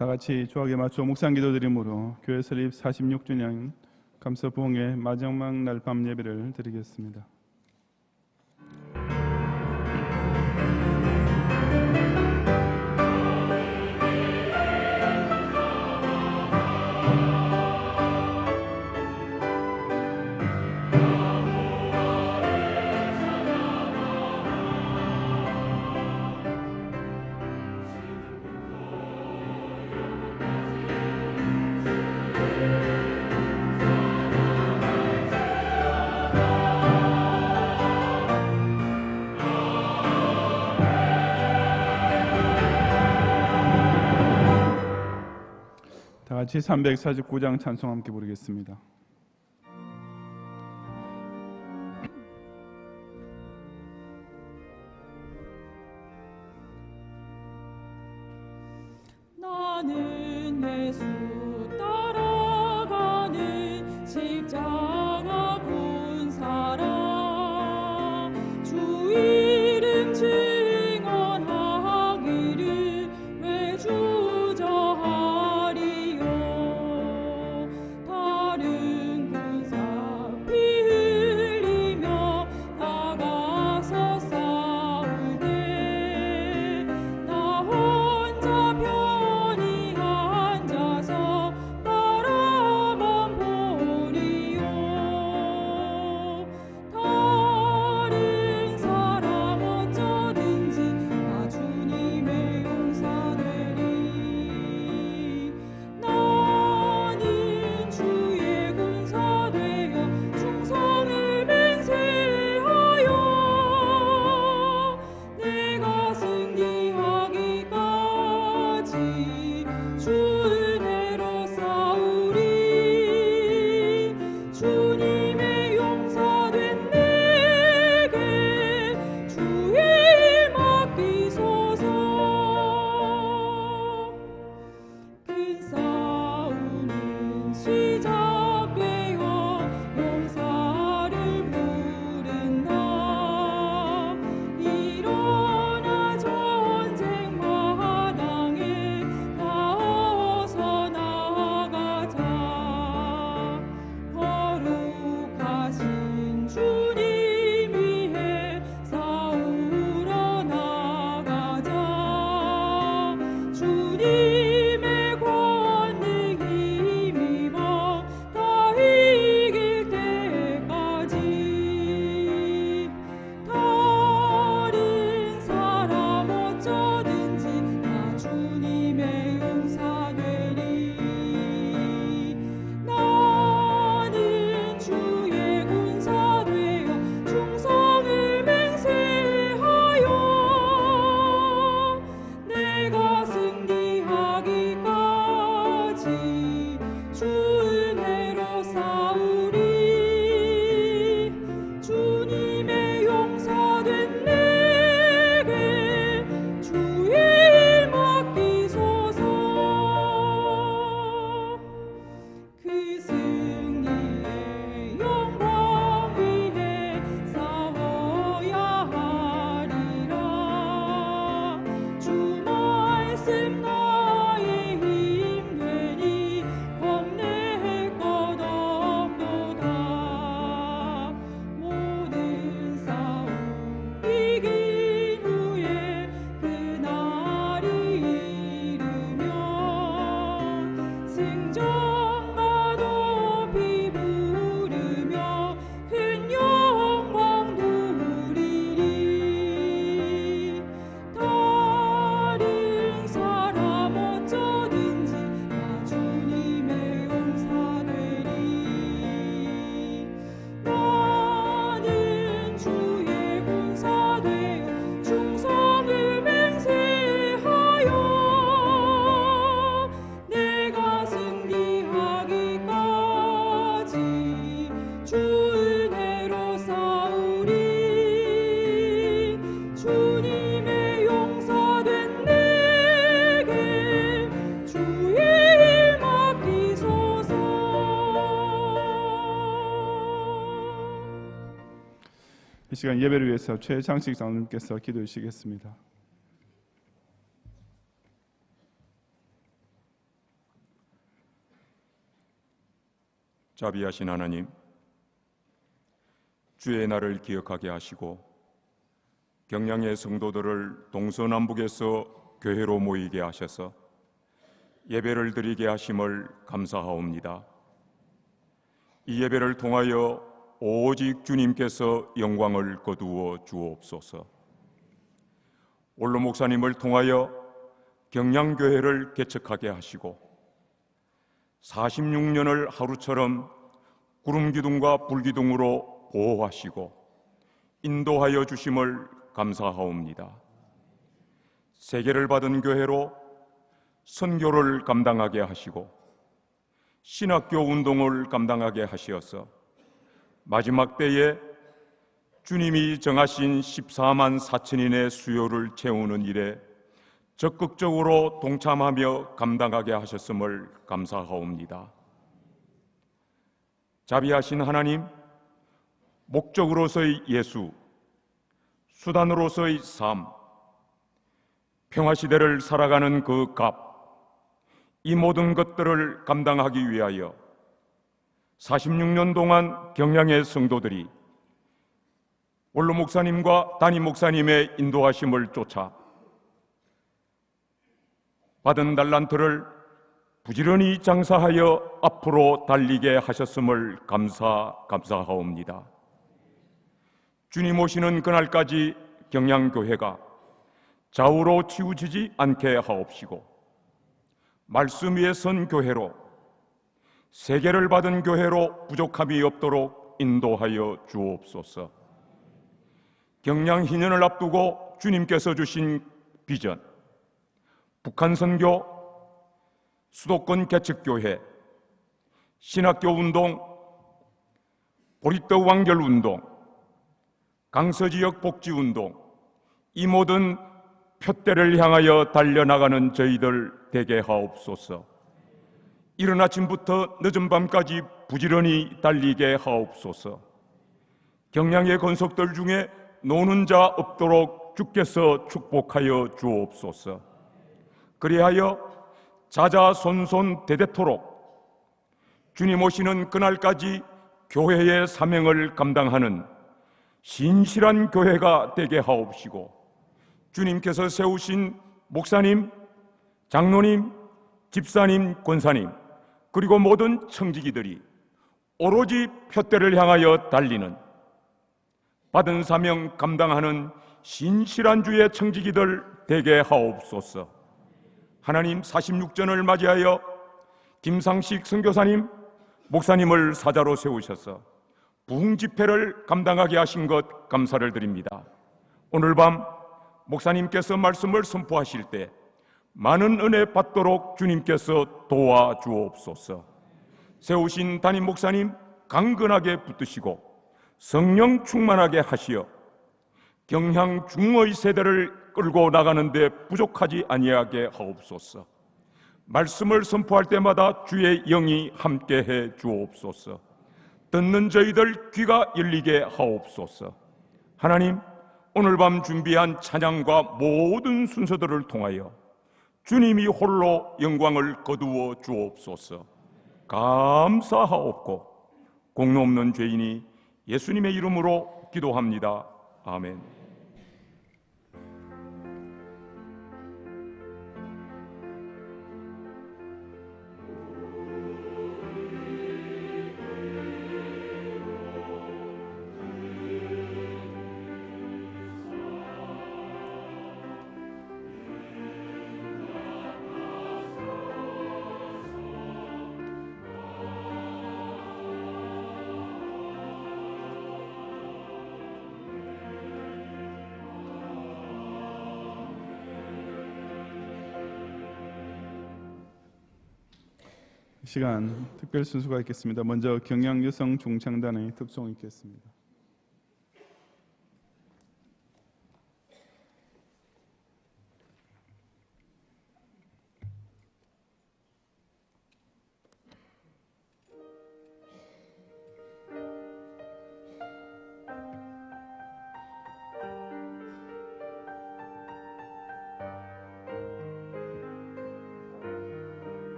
다 같이 조학에 맞춰 묵상 기도드림으로 교회 설립 46주년 감사 부흥의 마지막 날 밤 예배를 드리겠습니다. 다 같이 349장 찬송 함께 부르겠습니다. 나는 예수 따라가는 십자가 본 사람 주 이름 증언하기를 왜 주저하리요. 다른 군사 피 흘리며 나가서 싸울 때 나 혼자 편히 앉아서 바라만 보리요. 다른 사람 어쩌든지 나 주님의 용사되리. 나는 주의 군사 되어 충성을 맹세하여 내가 승리하기까지 주 은혜로 싸우리. 주님의 용사된 내게 주의 일 맡기소서. 큰 싸움은 시작되어 용사를 부른다. 일어나 전쟁 마당에 나어서 나가자. 거룩하신 주님 위해 싸우러 나가자. 주님의 권능 힘입어 다 이길 때까지. 다른 사람 어쩌든지 나 주님의 용사 되리. 나는 주의 군사 되어 충성을 맹세하여 내가 승리하기까지 주 은혜로 싸우리. 주님의 용사된 내게 주의 일 맡기소서. 그 승리의 영광 위해 싸워야 하리라. 주 말씀 나의 힘 되니 겁낼 것 없도다. 모든 싸움 이긴 후에 그날이 이르면 승전과 높이 부르며 큰 영광 누리리. 다른 사람 어쩌든지 나 주님의 용사 되리. 나는 주의 군사 되어 충성을 맹세하여 내가 승리하기까지 주 은혜로 싸우리. 주님의 용사된 내게 주의 일 맡기소서. 이 시간 예배를 위해서 최장식 장로님께서 기도해 주시겠습니다. 주님의 용사된 내게 주의 일 맡기소서. 큰 싸움은 시작되어 용사를 부른다. 일어나 전쟁 마당에 나어서 나가자. 거룩하신 주님 위해 싸우러 나가자. 주님의 권능 힘입어 다 이길 때까지. 다른 사람 어쩌든지 나 주님의 용사 되리. 나는 주의 군사 되어 충성을 맹세하여 내가 승리하기까지 주 은혜로 싸우리. 주님의 용사된 내게 주의 일 맡기소서. 이 시간 예배를 위해서 최장식 장로님께서 기도해 주시겠습니다. 자비하신 하나님, 주의 날을 기억하게 하시고 경량의 성도들을 동서남북에서 교회로 모이게 하셔서 예배를 드리게 하심을 감사하옵니다. 이 예배를 통하여 오직 주님께서 영광을 거두어 주옵소서. 원로 목사님을 통하여 경량교회를 개척하게 하시고 46년을 하루처럼 구름기둥과 불기둥으로 보호하시고 인도하여 주심을 감사하옵니다. 세계를 받은 교회로 선교를 감당하게 하시고 신학교 운동을 감당하게 하시어서 마지막 때에 주님이 정하신 14만 4천인의 수요를 채우는 일에 적극적으로 동참하며 감당하게 하셨음을 감사하옵니다. 자비하신 하나님, 목적으로서의 예수, 수단으로서의 삶, 평화시대를 살아가는 그 값, 이 모든 것들을 감당하기 위하여 46년 동안 경량의 성도들이 원로 목사님과 담임 목사님의 인도하심을 쫓아 받은 달란트를 부지런히 장사하여 앞으로 달리게 하셨음을 감사하옵니다. 주님 오시는 그날까지 경량교회가 좌우로 치우치지 않게 하옵시고 말씀 위에 선 교회로, 세계를 받은 교회로 부족함이 없도록 인도하여 주옵소서. 경량 희년을 앞두고 주님께서 주신 비전, 북한 선교, 수도권 개척교회, 신학교 운동, 보리떡 완결 운동, 강서지역 복지 운동, 이 모든 표대를 향하여 달려나가는 저희들 되게 하옵소서. 이른 아침부터 늦은 밤까지 부지런히 달리게 하옵소서. 경량의 건석들 중에 노는 자 없도록 주께서 축복하여 주옵소서. 그리하여 자자손손 대대토록 주님 오시는 그날까지 교회의 사명을 감당하는 신실한 교회가 되게 하옵시고 주님께서 세우신 목사님, 장로님, 집사님, 권사님, 그리고 모든 청지기들이 오로지 표대를 향하여 달리는, 받은 사명 감당하는 신실한 주의 청지기들 되게 하옵소서. 하나님, 46전을 맞이하여 김상식 선교사님, 목사님을 사자로 세우셔서 부흥집회를 감당하게 하신 것 감사를 드립니다. 오늘 밤 목사님께서 말씀을 선포하실 때 많은 은혜 받도록 주님께서 도와주옵소서. 세우신 담임 목사님 강건하게 붙드시고 성령 충만하게 하시어 경향 중의 세대를 끌고 나가는 데 부족하지 아니하게 하옵소서. 말씀을 선포할 때마다 주의 영이 함께해 주옵소서. 듣는 저희들 귀가 열리게 하옵소서. 하나님, 오늘 밤 준비한 찬양과 모든 순서들을 통하여 주님이 홀로 영광을 거두어 주옵소서. 감사하옵고 공로 없는 죄인이 예수님의 이름으로 기도합니다. 아멘. 시간 특별 순서가 있겠습니다. 먼저 경양 여성 중창단의 특송이 있겠습니다.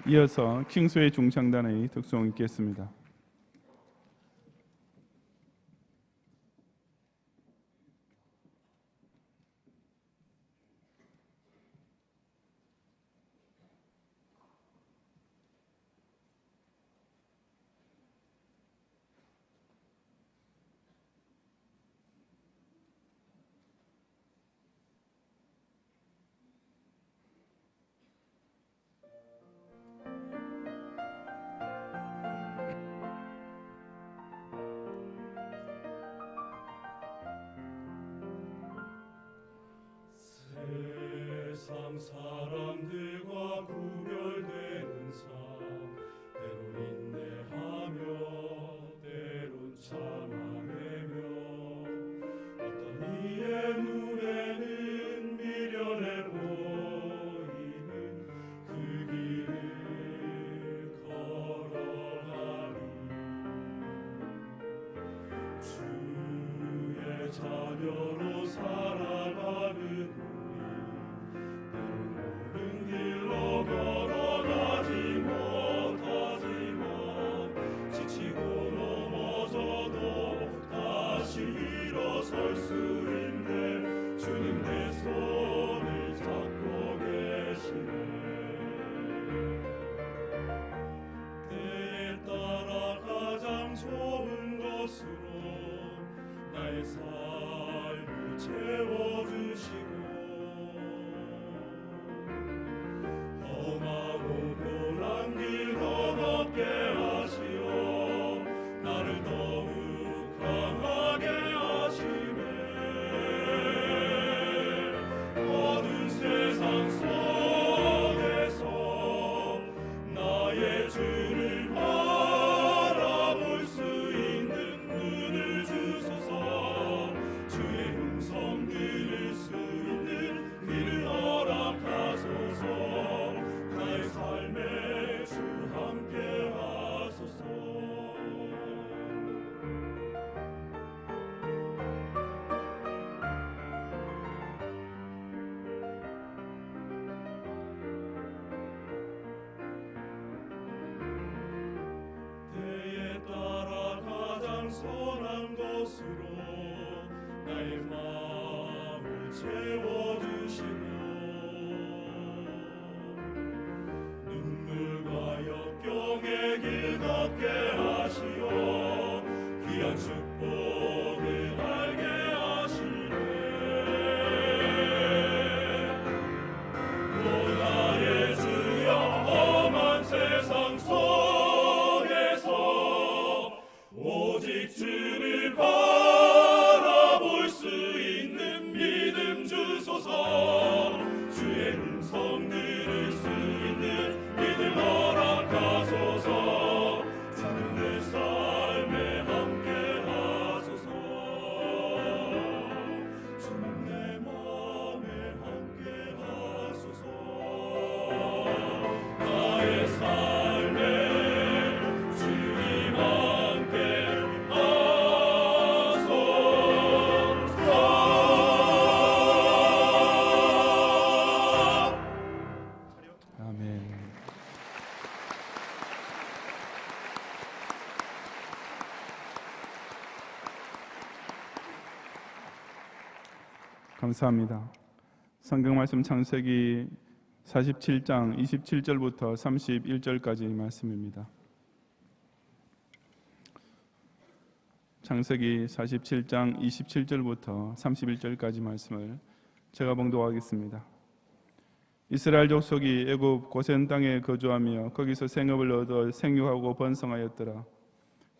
이어서 킹스웨이 중창단의 특송 있겠습니다. 세상 사람들과 구별되는 삶, 때론 인내하며 때론 참아내며, 어떤 이의 눈에는 미련해 보이는 그 길을 걸어가니, 주의 자녀로 살아가는 길로 걸어가지 못하지만, 지치고 넘어져도 다시 일어설 수 있네. 주님 내 손을 잡고 계시네. 때에 따라 가장 좋은 것으로 나의 삶을 채워주시고, 험하고 고난 길 더 걷게 하시어 나를 더욱 강하게 하시네. 어두운 세상 속에서 나의 주를 바라볼 수 있는 눈을 주소서. 주의 음성 들을 수 있는 귀를 허락하소서. 나의 삶에 주 함께 하소서. 때에 따라 가장 선한 것으로 나의 마음을 채워주시고, 눈물과 역경의 길 걷게 하시어 귀한 축복을 알게 하시네. 오 나의 주여, 험한 세상 속에서 오직 주를 바라볼 수 있는 믿음 주소서. 주의 음성 들을 수 있는 믿음 허락하소서. 주는 내 삶에 함께 하소서. 주는 내 마음에 함께 하소서. 나의 삶에 주님 함께 하소서. 아멘. 감사합니다. 성경 말씀 창세기 47장 27절부터 31절까지 말씀입니다. 창세기 47장 27절부터 31절까지 말씀을 제가 봉독하겠습니다. 이스라엘 족속이 애굽 고센 땅에 거주하며 거기서 생업을 얻어 생육하고 번성하였더라.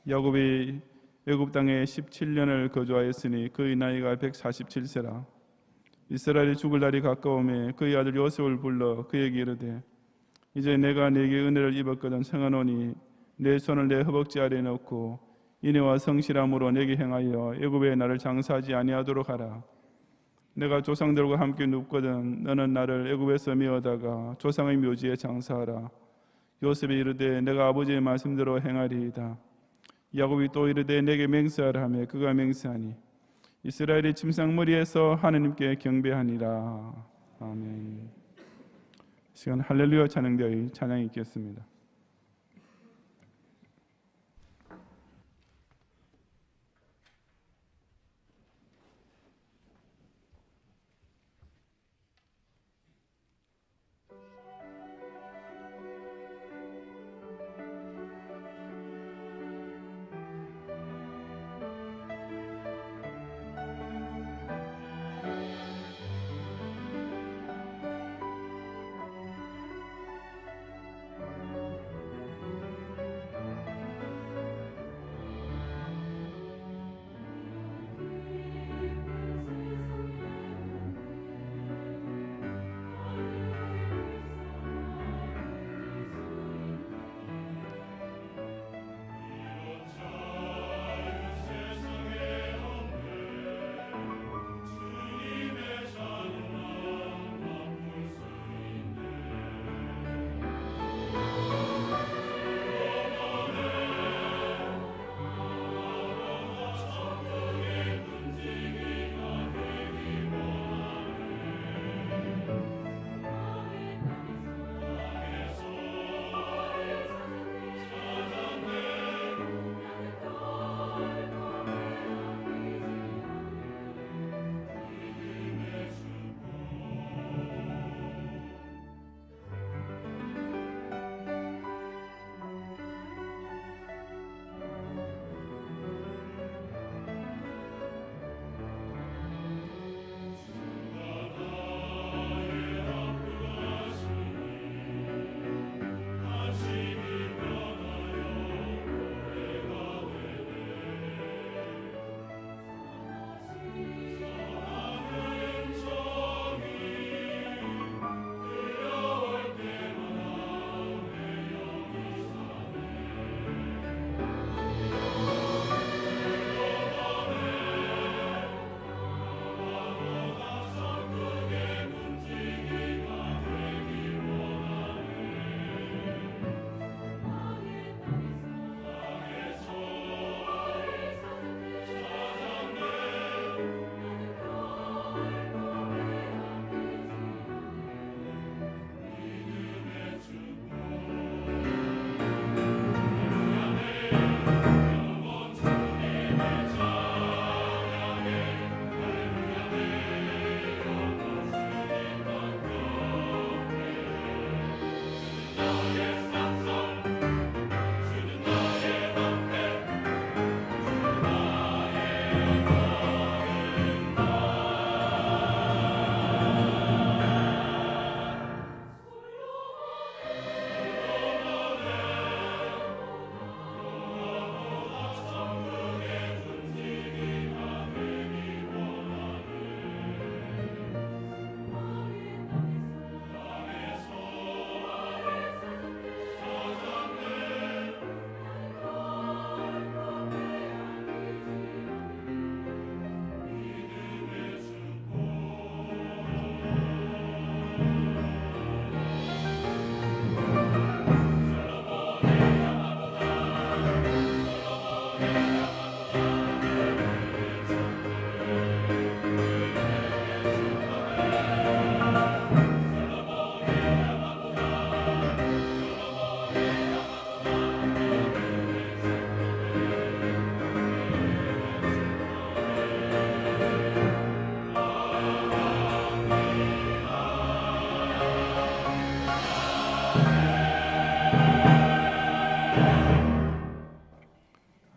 야곱이 애굽 땅에 17년을 거주하였으니 그의 나이가 147세라. 이스라엘이 죽을 날이 가까우매 그의 아들 요셉을 불러 그에게 이르되, 이제 내가 네게 은혜를 입었거든 청하노니 내 손을 내 허벅지 아래에 넣고 인애와 성실함으로 내게 행하여 애굽에 나를 장사하지 아니하도록 하라. 내가 조상들과 함께 눕거든 너는 나를 애굽에서 메어다가 조상의 묘지에 장사하라. 요셉이 이르되 내가 아버지의 말씀대로 행하리이다. 야곱이 또 이르되 내게 맹세하라 하며 그가 맹세하니 이스라엘이 침상머리에서 하느님께 경배하니라. 아멘. 시간 할렐루야 찬양대의 찬양이 있겠습니다.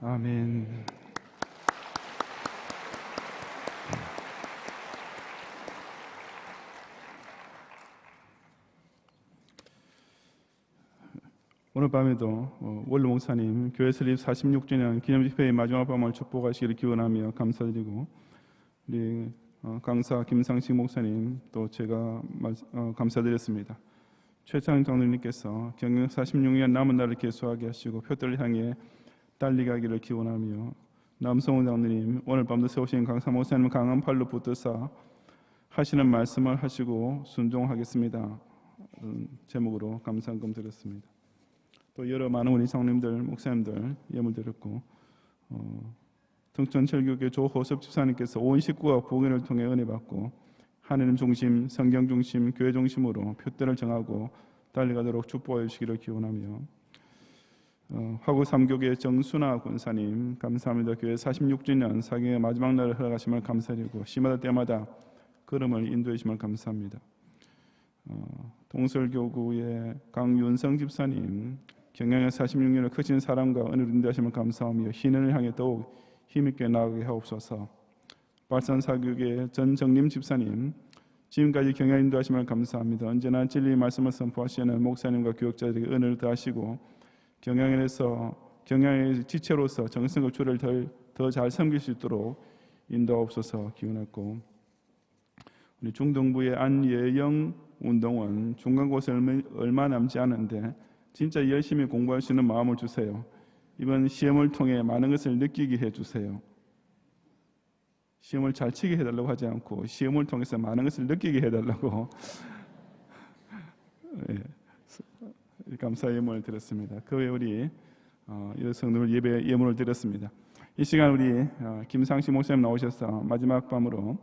아멘. 오늘 밤에도 원로 목사님 교회 설립 46주년 기념 집회의 마지막 밤을 축복하시기를 기원하며 감사드리고, 우리 강사 김상식 목사님 또 제가 감사드렸습니다. 최창 장로님께서 경영 46년 남은 날을 계수하게 하시고 표들을 향해 달리게 하기를 기원하며, 남성훈 장로님 오늘 밤도 세우신 강사 목사님 강한 팔로 붙드사 하시는 말씀을 하시고 순종하겠습니다 제목으로 감사헌금 드렸습니다. 또 여러 많은 우리 장로님들 목사님들 예물 드렸고, 등촌철교회 조호섭 집사님께서 온 식구와 복인을 통해 은혜 받고 하느님 중심, 성경 중심, 교회 중심으로 표대를 정하고 달려가도록 축복해 주시기를 기원하며 화구 3교계 정순아 권사님 감사합니다. 교회 46주년 사경의 마지막 날을 허락하심을 감사드리고 시마다 때마다 걸음을 인도해 주심을 감사합니다. 동설교구의 강윤성 집사님 경영의 46년을 크신 사랑과 은혜를 인도하심을 감사하며 신인을 향해 더욱 힘있게 나아가게 하옵소서. 발산사교계 전정림 집사님 지금까지 경영 인도하심을 감사합니다. 언제나 진리의 말씀을 선포하시는 목사님과 교역자들에게 은혜를 더하시고 경영의 지체로서 정성과 주를 더 잘 섬길 수 있도록 인도하옵소서 기원했고, 우리 중동부의 안예영 운동원 중간고사 얼마 남지 않은데 진짜 열심히 공부할 수 있는 마음을 주세요. 이번 시험을 통해 많은 것을 느끼게 해주세요. 시험을 잘 치게 해달라고 하지 않고 시험을 통해서 많은 것을 느끼게 해달라고 감사의 예문을 드렸습니다. 그 외에 우리 성도들 예배 예문을 드렸습니다. 이 시간 우리 김상식 목사님 나오셔서 마지막 밤으로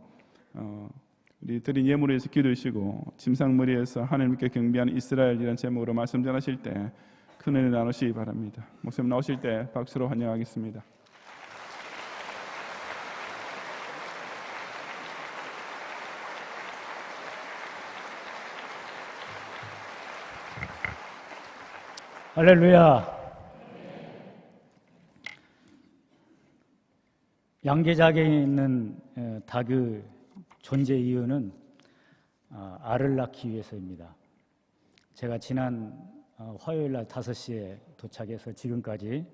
우리 드린 예물에 대해서 기도해 주시고 침상머리에서 하나님께 경배하는 이스라엘이라는 제목으로 말씀 전하실 때 큰 은혜 나누시기 바랍니다. 목사님 나오실 때 박수로 환영하겠습니다. 할렐루야. 양계작에 있는 닭의 존재 이유는 알을 낳기 위해서입니다. 제가 지난 화요일 날 5시에 도착해서 지금까지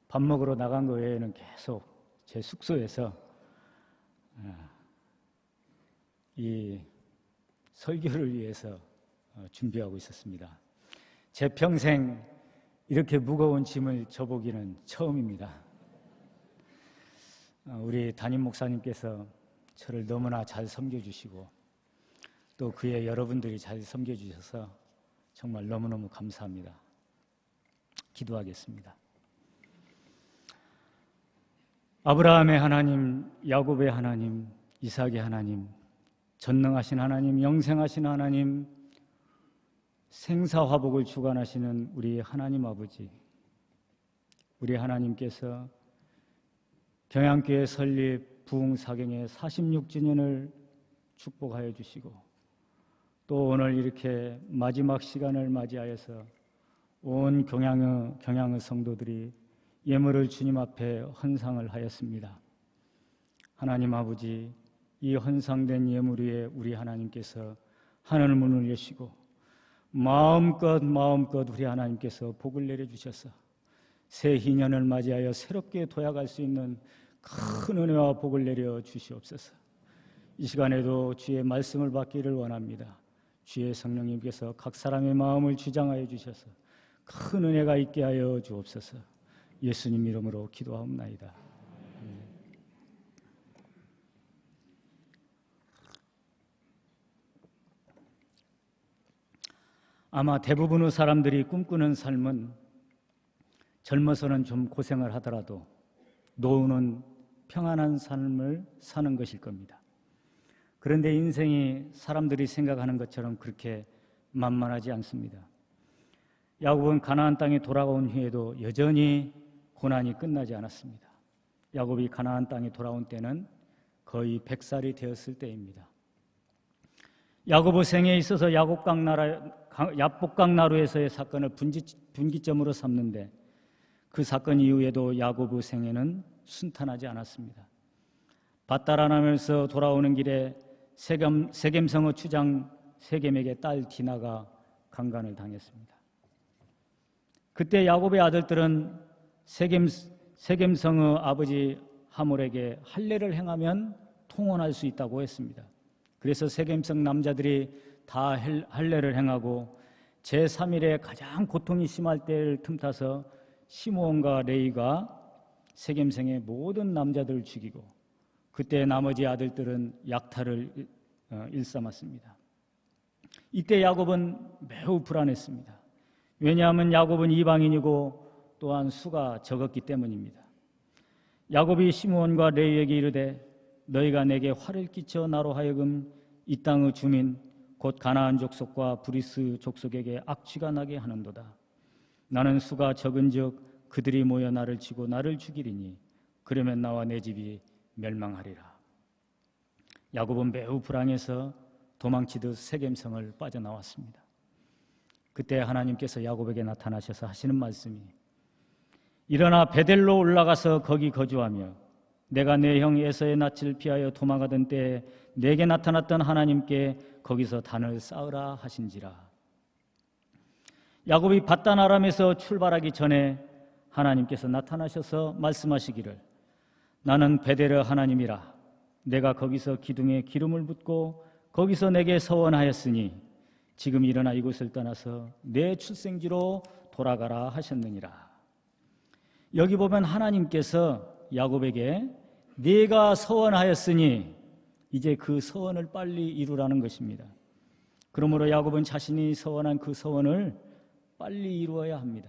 밥 먹으러 나간 거 외에는 계속 제 숙소에서 이 설교를 위해서 준비하고 있었습니다. 제 평생 이렇게 무거운 짐을 져보기는 처음입니다. 우리 담임 목사님께서 저를 너무나 잘 섬겨주시고 또 그의 여러분들이 잘 섬겨주셔서 정말 너무너무 감사합니다. 기도하겠습니다. 아브라함의 하나님, 야곱의 하나님, 이삭의 하나님, 전능하신 하나님, 영생하신 하나님, 생사화복을 주관하시는 우리 하나님 아버지, 우리 하나님께서 경양교회 설립 부흥사경의 46주년을 축복하여 주시고 또 오늘 이렇게 마지막 시간을 맞이하여서 온 경양의 성도들이 예물을 주님 앞에 헌상을 하였습니다. 하나님 아버지, 이 헌상된 예물 위에 우리 하나님께서 하늘 문을 여시고 마음껏 우리 하나님께서 복을 내려주셔서 새 희년을 맞이하여 새롭게 도약할 수 있는 큰 은혜와 복을 내려 주시옵소서. 이 시간에도 주의 말씀을 받기를 원합니다. 주의 성령님께서 각 사람의 마음을 주장하여 주셔서 큰 은혜가 있게 하여 주옵소서. 예수님 이름으로 기도하옵나이다. 아마 대부분의 사람들이 꿈꾸는 삶은 젊어서는 좀 고생을 하더라도 노후는 평안한 삶을 사는 것일 겁니다. 그런데 인생이 사람들이 생각하는 것처럼 그렇게 만만하지 않습니다. 야곱은 가나안 땅에 돌아온 후에도 여전히 고난이 끝나지 않았습니다. 야곱이 가나안 땅에 돌아온 때는 거의 100살이 되었을 때입니다. 야곱의 생에 있어서 야복강 나루에서의 사건을 분기점으로 삼는데 그 사건 이후에도 야곱의 생애는 순탄하지 않았습니다. 밭달아나면서 돌아오는 길에 세겜성의 추장 세겜에게 딸 디나가 강간을 당했습니다. 그때 야곱의 아들들은 세겜성의 아버지 하몰에게 할례를 행하면 통혼할 수 있다고 했습니다. 그래서 세겜성 남자들이 다 할례를 행하고 제3일에 가장 고통이 심할 때를 틈타서 시므온과 레위가 세겜성의 모든 남자들을 죽이고 그때 나머지 아들들은 약탈을 일삼았습니다. 이때 야곱은 매우 불안했습니다. 왜냐하면 야곱은 이방인이고 또한 수가 적었기 때문입니다. 야곱이 시므온과 레위에게 이르되 너희가 내게 화를 끼쳐 나로 하여금 이 땅의 주민 곧 가나안 족속과 브리스 족속에게 악취가 나게 하는도다. 나는 수가 적은즉 그들이 모여 나를 치고 나를 죽이리니 그러면 나와 내 집이 멸망하리라. 야곱은 매우 불안해서 도망치듯 세겜성을 빠져나왔습니다. 그때 하나님께서 야곱에게 나타나셔서 하시는 말씀이 일어나 베델로 올라가서 거기 거주하며 내가 내 형 에서의 낯을 피하여 도망하던 때에 내게 나타났던 하나님께 거기서 단을 쌓으라 하신지라. 야곱이 밧단 아람에서 출발하기 전에 하나님께서 나타나셔서 말씀하시기를 나는 베델의 하나님이라. 내가 거기서 기둥에 기름을 붓고 거기서 내게 서원하였으니 지금 일어나 이곳을 떠나서 내 출생지로 돌아가라 하셨느니라. 여기 보면 하나님께서 야곱에게 네가 서원하였으니 이제 그 서원을 빨리 이루라는 것입니다. 그러므로 야곱은 자신이 서원한 그 서원을 빨리 이루어야 합니다.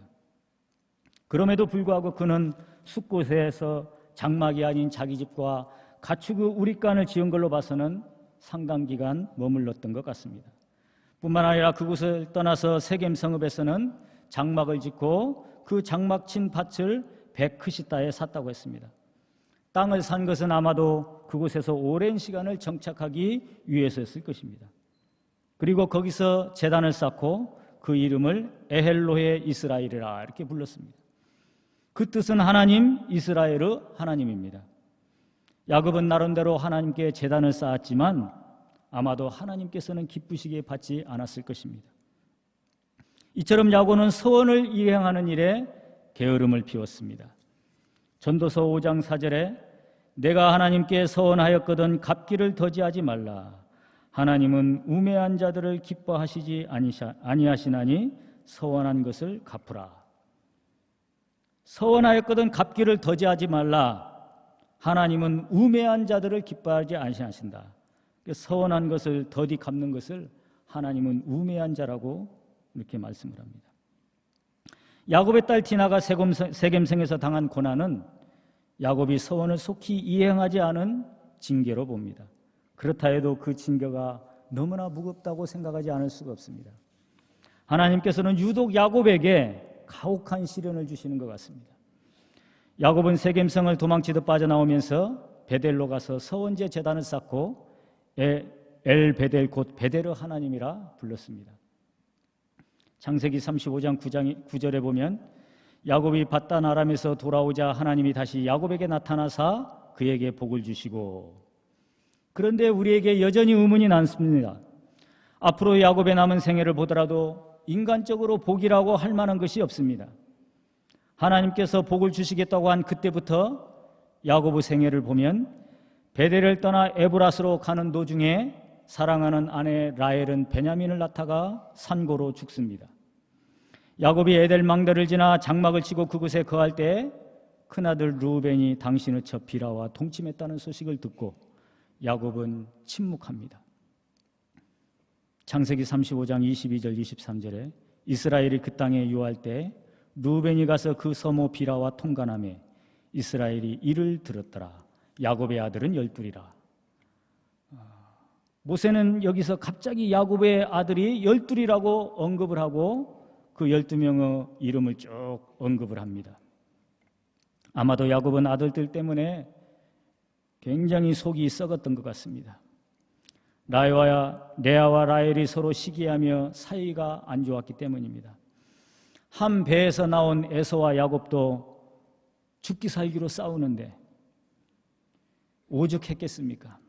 그럼에도 불구하고 그는 숲곳에서 장막이 아닌 자기 집과 가축의 우릿간을 지은 걸로 봐서는 상당 기간 머물렀던 것 같습니다. 뿐만 아니라 그곳을 떠나서 세겜성읍에서는 장막을 짓고 그 장막 친 밭을 베크시다에 샀다고 했습니다. 땅을 산 것은 아마도 그곳에서 오랜 시간을 정착하기 위해서였을 것입니다. 그리고 거기서 제단을 쌓고 그 이름을 에헬로헤 이스라엘이라 이렇게 불렀습니다. 그 뜻은 하나님, 이스라엘의 하나님입니다. 야곱은 나름대로 하나님께 제단을 쌓았지만 아마도 하나님께서는 기쁘시게 받지 않았을 것입니다. 이처럼 야곱은 서원을 이행하는 일에 게으름을 피웠습니다. 전도서 5장 4절에 내가 하나님께 서원하였거든 갚기를 더디하지 말라. 하나님은 우매한 자들을 기뻐하시지 아니하시나니 서원한 것을 갚으라. 서원하였거든 갚기를 더디하지 말라. 하나님은 우매한 자들을 기뻐하지 아니하신다. 서원한 것을 더디 갚는 것을 하나님은 우매한 자라고 이렇게 말씀을 합니다. 야곱의 딸 디나가 세겜성에서 당한 고난은 야곱이 서원을 속히 이행하지 않은 징계로 봅니다. 그렇다 해도 그 징계가 너무나 무겁다고 생각하지 않을 수가 없습니다. 하나님께서는 유독 야곱에게 가혹한 시련을 주시는 것 같습니다. 야곱은 세겜성을 도망치듯 빠져나오면서 베델로 가서 서원제 제단을 쌓고 엘 베델 곧 베델의 하나님이라 불렀습니다. 창세기 35장 9절에 보면 야곱이 밧단 아람에서 돌아오자 하나님이 다시 야곱에게 나타나사 그에게 복을 주시고. 그런데 우리에게 여전히 의문이 남습니다. 앞으로 야곱의 남은 생애를 보더라도 인간적으로 복이라고 할 만한 것이 없습니다. 하나님께서 복을 주시겠다고 한 그때부터 야곱의 생애를 보면 베델을 떠나 에브라스로 가는 도중에 사랑하는 아내 라헬은 베냐민을 낳다가 산고로 죽습니다. 야곱이 에델 망대를 지나 장막을 치고 그곳에 거할 때 큰아들 루벤이 당신의 첩 비라와 동침했다는 소식을 듣고 야곱은 침묵합니다. 창세기 35장 22절 23절에 이스라엘이 그 땅에 유할 때 루벤이 가서 그 서모 비라와 통관하며 이스라엘이 이를 들었더라. 야곱의 아들은 12이라. 모세는 여기서 갑자기 야곱의 아들이 12이라고 언급을 하고 그 12명의 이름을 쭉 언급을 합니다. 아마도 야곱은 아들들 때문에 굉장히 속이 썩었던 것 같습니다. 레아와 라헬이 서로 시기하며 사이가 안 좋았기 때문입니다. 한 배에서 나온 에서와 야곱도 죽기 살기로 싸우는데 오죽했겠습니까?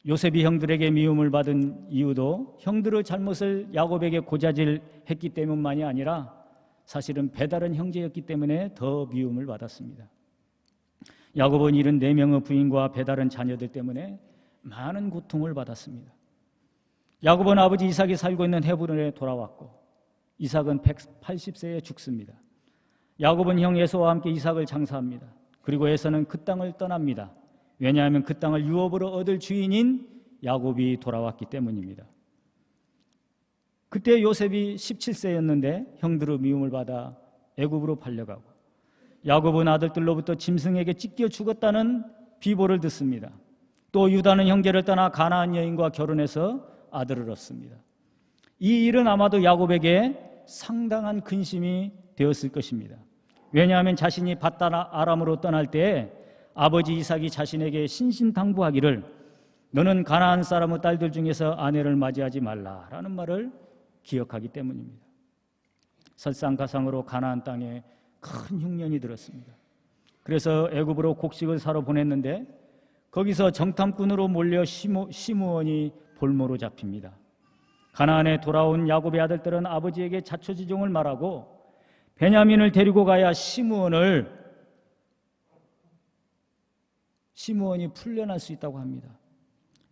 요셉이 형들에게 미움을 받은 이유도 형들의 잘못을 야곱에게 고자질했기 때문만이 아니라 사실은 배다른 형제였기 때문에 더 미움을 받았습니다. 야곱은 74명의 부인과 배다른 자녀들 때문에 많은 고통을 받았습니다. 야곱은 아버지 이삭이 살고 있는 헤브론에 돌아왔고 이삭은 180세에 죽습니다. 야곱은 형 에서와 함께 이삭을 장사합니다. 그리고 에서는 그 땅을 떠납니다. 왜냐하면 그 땅을 유업으로 얻을 주인인 야곱이 돌아왔기 때문입니다. 그때 요셉이 17세였는데 형들의 미움을 받아 애굽으로 팔려가고 야곱은 아들들로부터 짐승에게 찢겨 죽었다는 비보를 듣습니다. 또 유다는 형제를 떠나 가나안 여인과 결혼해서 아들을 얻습니다. 이 일은 아마도 야곱에게 상당한 근심이 되었을 것입니다. 왜냐하면 자신이 밧단 아람으로 떠날 때 아버지 이삭이 자신에게 신신당부하기를 너는 가나안 사람의 딸들 중에서 아내를 맞이하지 말라라는 말을 기억하기 때문입니다. 설상가상으로 가나안 땅에 큰 흉년이 들었습니다. 그래서 애굽으로 곡식을 사러 보냈는데 거기서 정탐꾼으로 몰려 시므온이 볼모로 잡힙니다. 가나안에 돌아온 야곱의 아들들은 아버지에게 자초지종을 말하고 베냐민을 데리고 가야 시므온이 풀려날 수 있다고 합니다.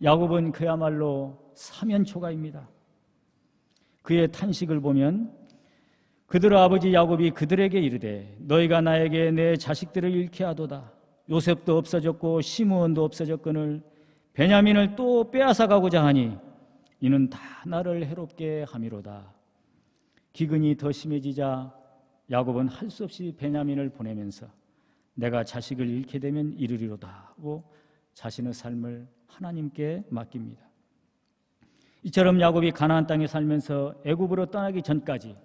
야곱은 그야말로 사면초가입니다. 그의 탄식을 보면 그들 아버지 야곱이 그들에게 이르되 너희가 나에게 내 자식들을 잃게 하도다. 요셉도 없어졌고 시므온도 없어졌거늘 베냐민을 또 빼앗아 가고자 하니 이는 다 나를 해롭게 함이로다. 기근이 더 심해지자 야곱은 할 수 없이 베냐민을 보내면서 내가 자식을 잃게 되면 이르리로다 하고 자신의 삶을 하나님께 맡깁니다. 이처럼 야곱이 가나안 땅에 살면서 애굽으로 떠나기 전까지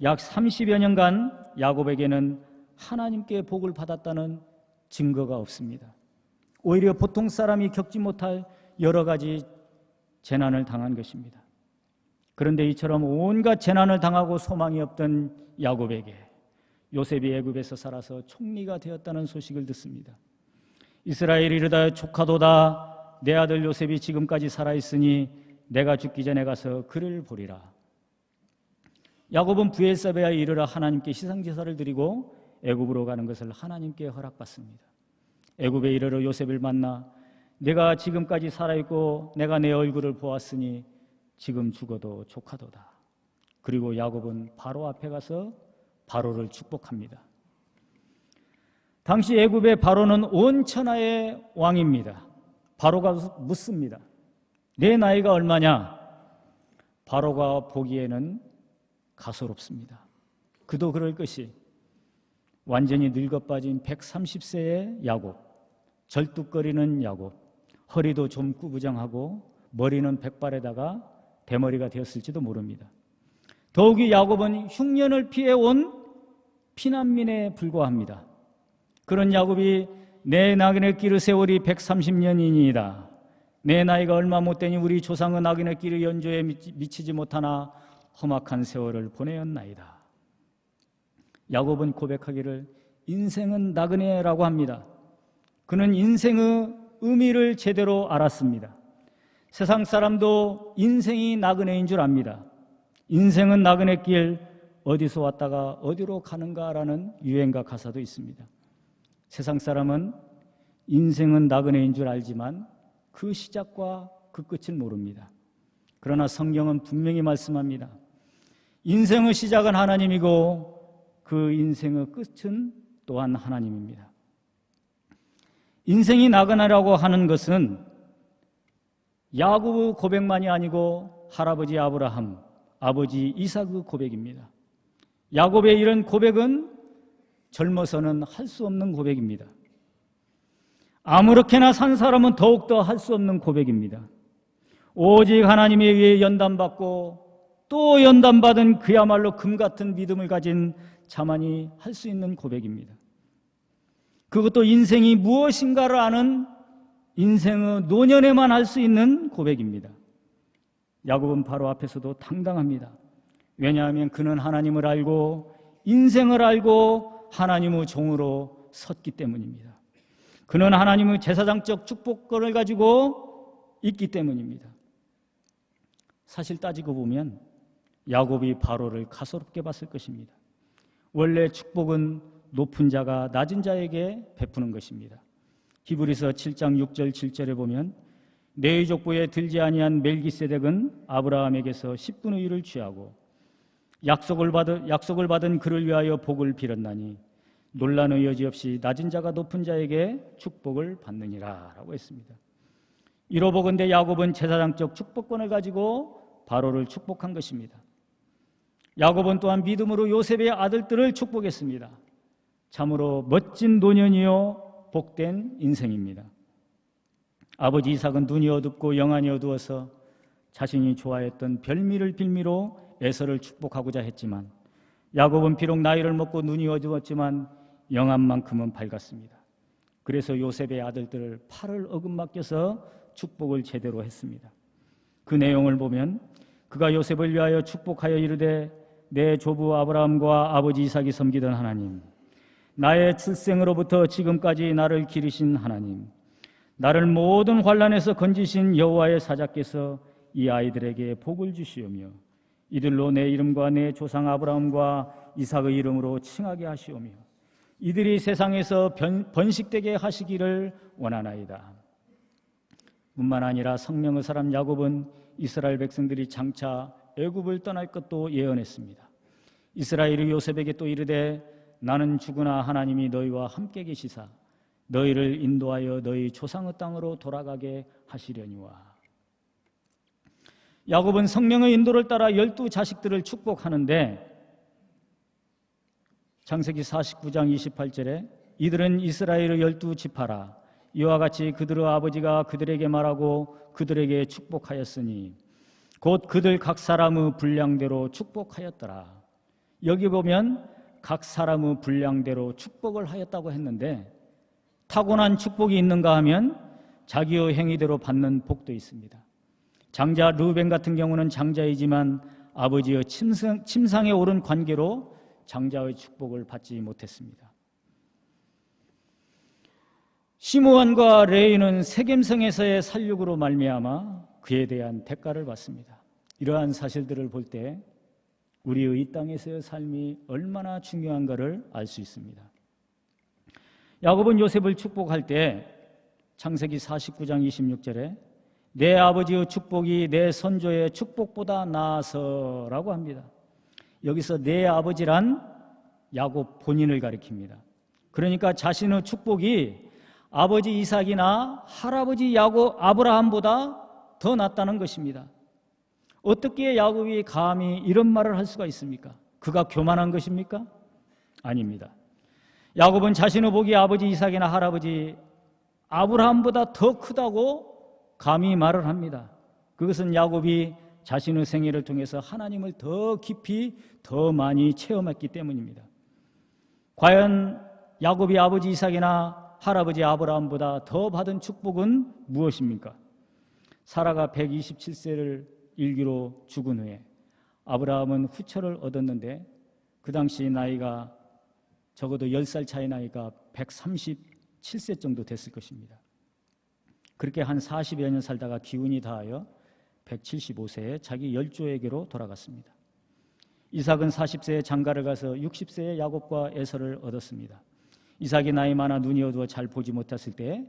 약 30여 년간 야곱에게는 하나님께 복을 받았다는 증거가 없습니다. 오히려 보통 사람이 겪지 못할 여러 가지 재난을 당한 것입니다. 그런데 이처럼 온갖 재난을 당하고 소망이 없던 야곱에게 요셉이 애굽에서 살아서 총리가 되었다는 소식을 듣습니다. 이스라엘이 이르다 조카도다 내 아들 요셉이 지금까지 살아있으니 내가 죽기 전에 가서 그를 보리라. 야곱은 브엘사베아에 이르러 하나님께 희생제사를 드리고 애굽으로 가는 것을 하나님께 허락받습니다. 애굽에 이르러 요셉을 만나 내가 지금까지 살아있고 내가 내 얼굴을 보았으니 지금 죽어도 조카도다. 그리고 야곱은 바로 앞에 가서 바로를 축복합니다. 당시 애굽의 바로는 온 천하의 왕입니다. 바로가 묻습니다. 내 나이가 얼마냐? 바로가 보기에는 가소롭습니다. 그도 그럴 것이 완전히 늙어빠진 130세의 야곱, 절뚝거리는 야곱, 허리도 좀 구부정하고 머리는 백발에다가 대머리가 되었을지도 모릅니다. 더욱이 야곱은 흉년을 피해 온 피난민에 불과합니다. 그런 야곱이 내 나그네 길의 세월이 130년이니이다. 내 나이가 얼마 못되니 우리 조상의 나그네 길의 연조에 미치지 못하나 험악한 세월을 보내었나이다. 야곱은 고백하기를 인생은 나그네라고 합니다. 그는 인생의 의미를 제대로 알았습니다. 세상 사람도 인생이 나그네인 줄 압니다. 인생은 나그네길, 어디서 왔다가 어디로 가는가라는 유행가 가사도 있습니다. 세상 사람은 인생은 나그네인 줄 알지만 그 시작과 그 끝은 모릅니다. 그러나 성경은 분명히 말씀합니다. 인생의 시작은 하나님이고 그 인생의 끝은 또한 하나님입니다. 인생이 나그네라고 하는 것은 야곱의 고백만이 아니고 할아버지 아브라함, 아버지 이삭의 고백입니다. 야곱의 이런 고백은 젊어서는 할 수 없는 고백입니다. 아무렇게나 산 사람은 더욱더 할 수 없는 고백입니다. 오직 하나님에 의해 연단받고 또 연단받은 그야말로 금같은 믿음을 가진 자만이 할 수 있는 고백입니다. 그것도 인생이 무엇인가를 아는 인생의 노년에만 할 수 있는 고백입니다. 야곱은 바로 앞에서도 당당합니다. 왜냐하면 그는 하나님을 알고 인생을 알고 하나님의 종으로 섰기 때문입니다. 그는 하나님의 제사장적 축복권을 가지고 있기 때문입니다. 사실 따지고 보면 야곱이 바로를 가소롭게 봤을 것입니다. 원래 축복은 높은 자가 낮은 자에게 베푸는 것입니다. 히브리서 7장 6절 7절에 보면 내 족보에 들지 아니한 멜기세덱은 아브라함에게서 10분의 1을 취하고 약속을 받은 그를 위하여 복을 빌었나니 논란의 여지 없이 낮은 자가 높은 자에게 축복을 받느니라 라고 했습니다. 이로보건대 야곱은 제사장적 축복권을 가지고 바로를 축복한 것입니다. 야곱은 또한 믿음으로 요셉의 아들들을 축복했습니다. 참으로 멋진 노년이요 복된 인생입니다. 아버지 이삭은 눈이 어둡고 영안이 어두워서 자신이 좋아했던 별미를 빌미로 에서를 축복하고자 했지만 야곱은 비록 나이를 먹고 눈이 어두웠지만 영암만큼은 밝았습니다. 그래서 요셉의 아들들을 팔을 어긋맡겨서 축복을 제대로 했습니다. 그 내용을 보면 그가 요셉을 위하여 축복하여 이르되 내 조부 아브라함과 아버지 이삭이 섬기던 하나님, 나의 출생으로부터 지금까지 나를 기르신 하나님, 나를 모든 환난에서 건지신 여호와의 사자께서 이 아이들에게 복을 주시오며 이들로 내 이름과 내 조상 아브라함과 이삭의 이름으로 칭하게 하시오며 이들이 세상에서 번식되게 하시기를 원하나이다. 뿐만 아니라 성령의 사람 야곱은 이스라엘 백성들이 장차 애굽을 떠날 것도 예언했습니다. 이스라엘이 요셉에게 또 이르되 나는 죽으나 하나님이 너희와 함께 계시사 너희를 인도하여 너희 조상의 땅으로 돌아가게 하시려니와. 야곱은 성령의 인도를 따라 12자식들을 축복하는데 창세기 49장 28절에 이들은 이스라엘의 12지파라. 이와 같이 그들의 아버지가 그들에게 말하고 그들에게 축복하였으니 곧 그들 각 사람의 분량대로 축복하였더라. 여기 보면 각 사람의 분량대로 축복을 하였다고 했는데 타고난 축복이 있는가 하면 자기의 행위대로 받는 복도 있습니다. 장자 르벤 같은 경우는 장자이지만 아버지의 침상에 오른 관계로 장자의 축복을 받지 못했습니다. 시므온과 레위는 세겜성에서의 살육으로 말미암아 그에 대한 대가를 받습니다. 이러한 사실들을 볼 때 우리의 이 땅에서의 삶이 얼마나 중요한가를 알 수 있습니다. 야곱은 요셉을 축복할 때 창세기 49장 26절에 내 아버지의 축복이 내 선조의 축복보다 나아서라고 합니다. 여기서 내 아버지란 야곱 본인을 가리킵니다. 그러니까 자신의 축복이 아버지 이삭이나 할아버지 야곱 아브라함보다 더 낫다는 것입니다. 어떻게 야곱이 감히 이런 말을 할 수가 있습니까? 그가 교만한 것입니까? 아닙니다. 야곱은 자신의 복이 아버지 이삭이나 할아버지 아브라함보다 더 크다고 감히 말을 합니다. 그것은 야곱이 자신의 생애를 통해서 하나님을 더 깊이 더 많이 체험했기 때문입니다. 과연 야곱이 아버지 이삭이나 할아버지 아브라함보다 더 받은 축복은 무엇입니까? 사라가 127세를 일기로 죽은 후에 아브라함은 후처를 얻었는데 그 당시 나이가 적어도 10살 차이 나이가 137세 정도 됐을 것입니다. 그렇게 한 40여 년 살다가 기운이 다하여 175세에 자기 열조에게로 돌아갔습니다. 이삭은 40세에 장가를 가서 60세에 야곱과 에서를 얻었습니다. 이삭이 나이 많아 눈이 어두워 잘 보지 못했을 때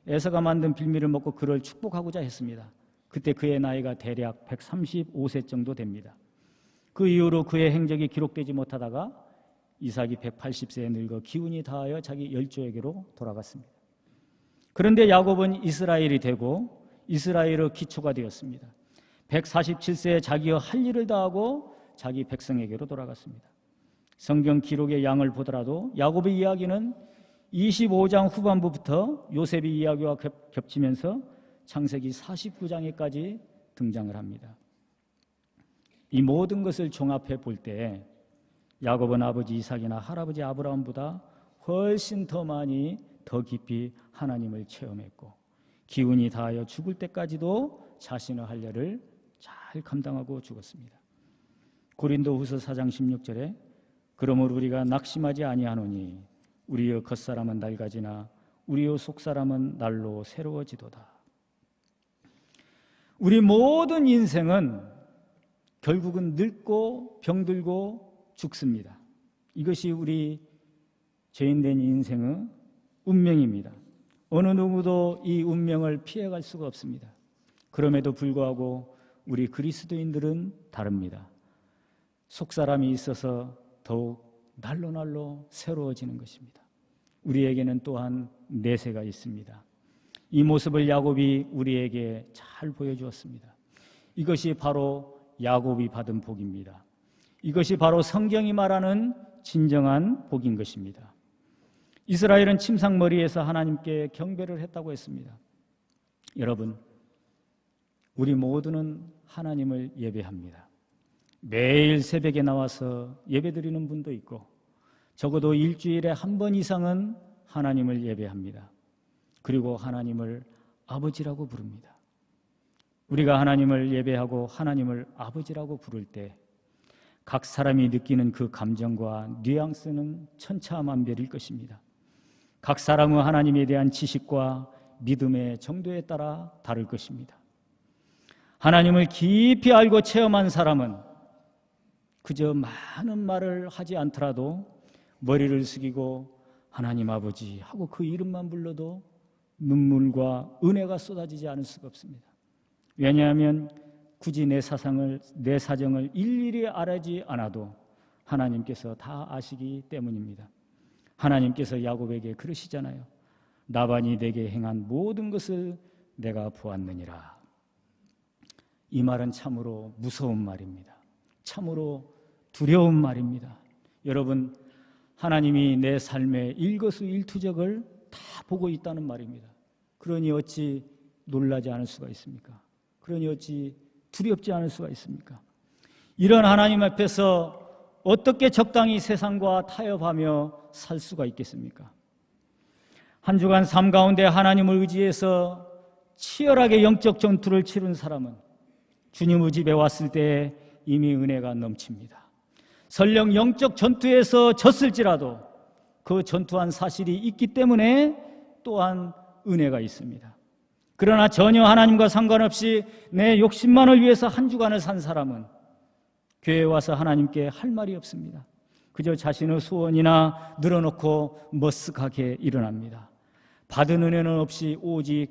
에서가 만든 빌미를 먹고 그를 축복하고자 했습니다. 그때 그의 나이가 대략 135세 정도 됩니다. 그 이후로 그의 행적이 기록되지 못하다가 이삭이 180세에 늙어 기운이 다하여 자기 열조에게로 돌아갔습니다. 그런데 야곱은 이스라엘이 되고 이스라엘의 기초가 되었습니다. 147세에 자기의 할 일을 다하고 자기 백성에게로 돌아갔습니다. 성경 기록의 양을 보더라도 야곱의 이야기는 25장 후반부부터 요셉의 이야기와 겹치면서 창세기 49장에까지 등장을 합니다. 이 모든 것을 종합해 볼 때 야곱은 아버지 이삭이나 할아버지 아브라함보다 훨씬 더 많이 더 깊이 하나님을 체험했고 기운이 다하여 죽을 때까지도 자신의 할 일을 잘 감당하고 죽었습니다. 고린도후서 4장 16절에 그러므로 우리가 낙심하지 아니하노니 우리의 겉사람은 낡아지나 우리의 속사람은 날로 새로워지도다. 우리 모든 인생은 결국은 늙고 병들고 죽습니다. 이것이 우리 죄인된 인생의 운명입니다. 어느 누구도 이 운명을 피해갈 수가 없습니다. 그럼에도 불구하고 우리 그리스도인들은 다릅니다. 속사람이 있어서 더욱 날로 새로워지는 것입니다. 우리에게는 또한 내세가 있습니다. 이 모습을 야곱이 우리에게 잘 보여주었습니다. 이것이 바로 야곱이 받은 복입니다. 이것이 바로 성경이 말하는 진정한 복인 것입니다. 이스라엘은 침상머리에서 하나님께 경배를 했다고 했습니다. 여러분, 우리 모두는 하나님을 예배합니다. 매일 새벽에 나와서 예배드리는 분도 있고 적어도 일주일에 한 번 이상은 하나님을 예배합니다. 그리고 하나님을 아버지라고 부릅니다. 우리가 하나님을 예배하고 하나님을 아버지라고 부를 때 각 사람이 느끼는 그 감정과 뉘앙스는 천차만별일 것입니다. 각 사람은 하나님에 대한 지식과 믿음의 정도에 따라 다를 것입니다. 하나님을 깊이 알고 체험한 사람은 그저 많은 말을 하지 않더라도 머리를 숙이고 하나님 아버지 하고 그 이름만 불러도 눈물과 은혜가 쏟아지지 않을 수가 없습니다. 왜냐하면 굳이 내 사정을 일일이 알아지 않아도 하나님께서 다 아시기 때문입니다. 하나님께서 야곱에게 그러시잖아요. 라반이 내게 행한 모든 것을 내가 보았느니라. 이 말은 참으로 무서운 말입니다. 참으로 두려운 말입니다. 여러분, 하나님이 내 삶의 일거수일투족을 다 보고 있다는 말입니다. 그러니 어찌 놀라지 않을 수가 있습니까? 그러니 어찌 두렵지 않을 수가 있습니까? 이런 하나님 앞에서 어떻게 적당히 세상과 타협하며 살 수가 있겠습니까? 한 주간 삶 가운데 하나님을 의지해서 치열하게 영적 전투를 치른 사람은 주님의 집에 왔을 때 이미 은혜가 넘칩니다. 설령 영적 전투에서 졌을지라도 그 전투한 사실이 있기 때문에 또한 은혜가 있습니다. 그러나 전혀 하나님과 상관없이 내 욕심만을 위해서 한 주간을 산 사람은 교회에 와서 하나님께 할 말이 없습니다. 그저 자신의 소원이나 늘어놓고 머쓱하게 일어납니다. 받은 은혜는 없이 오직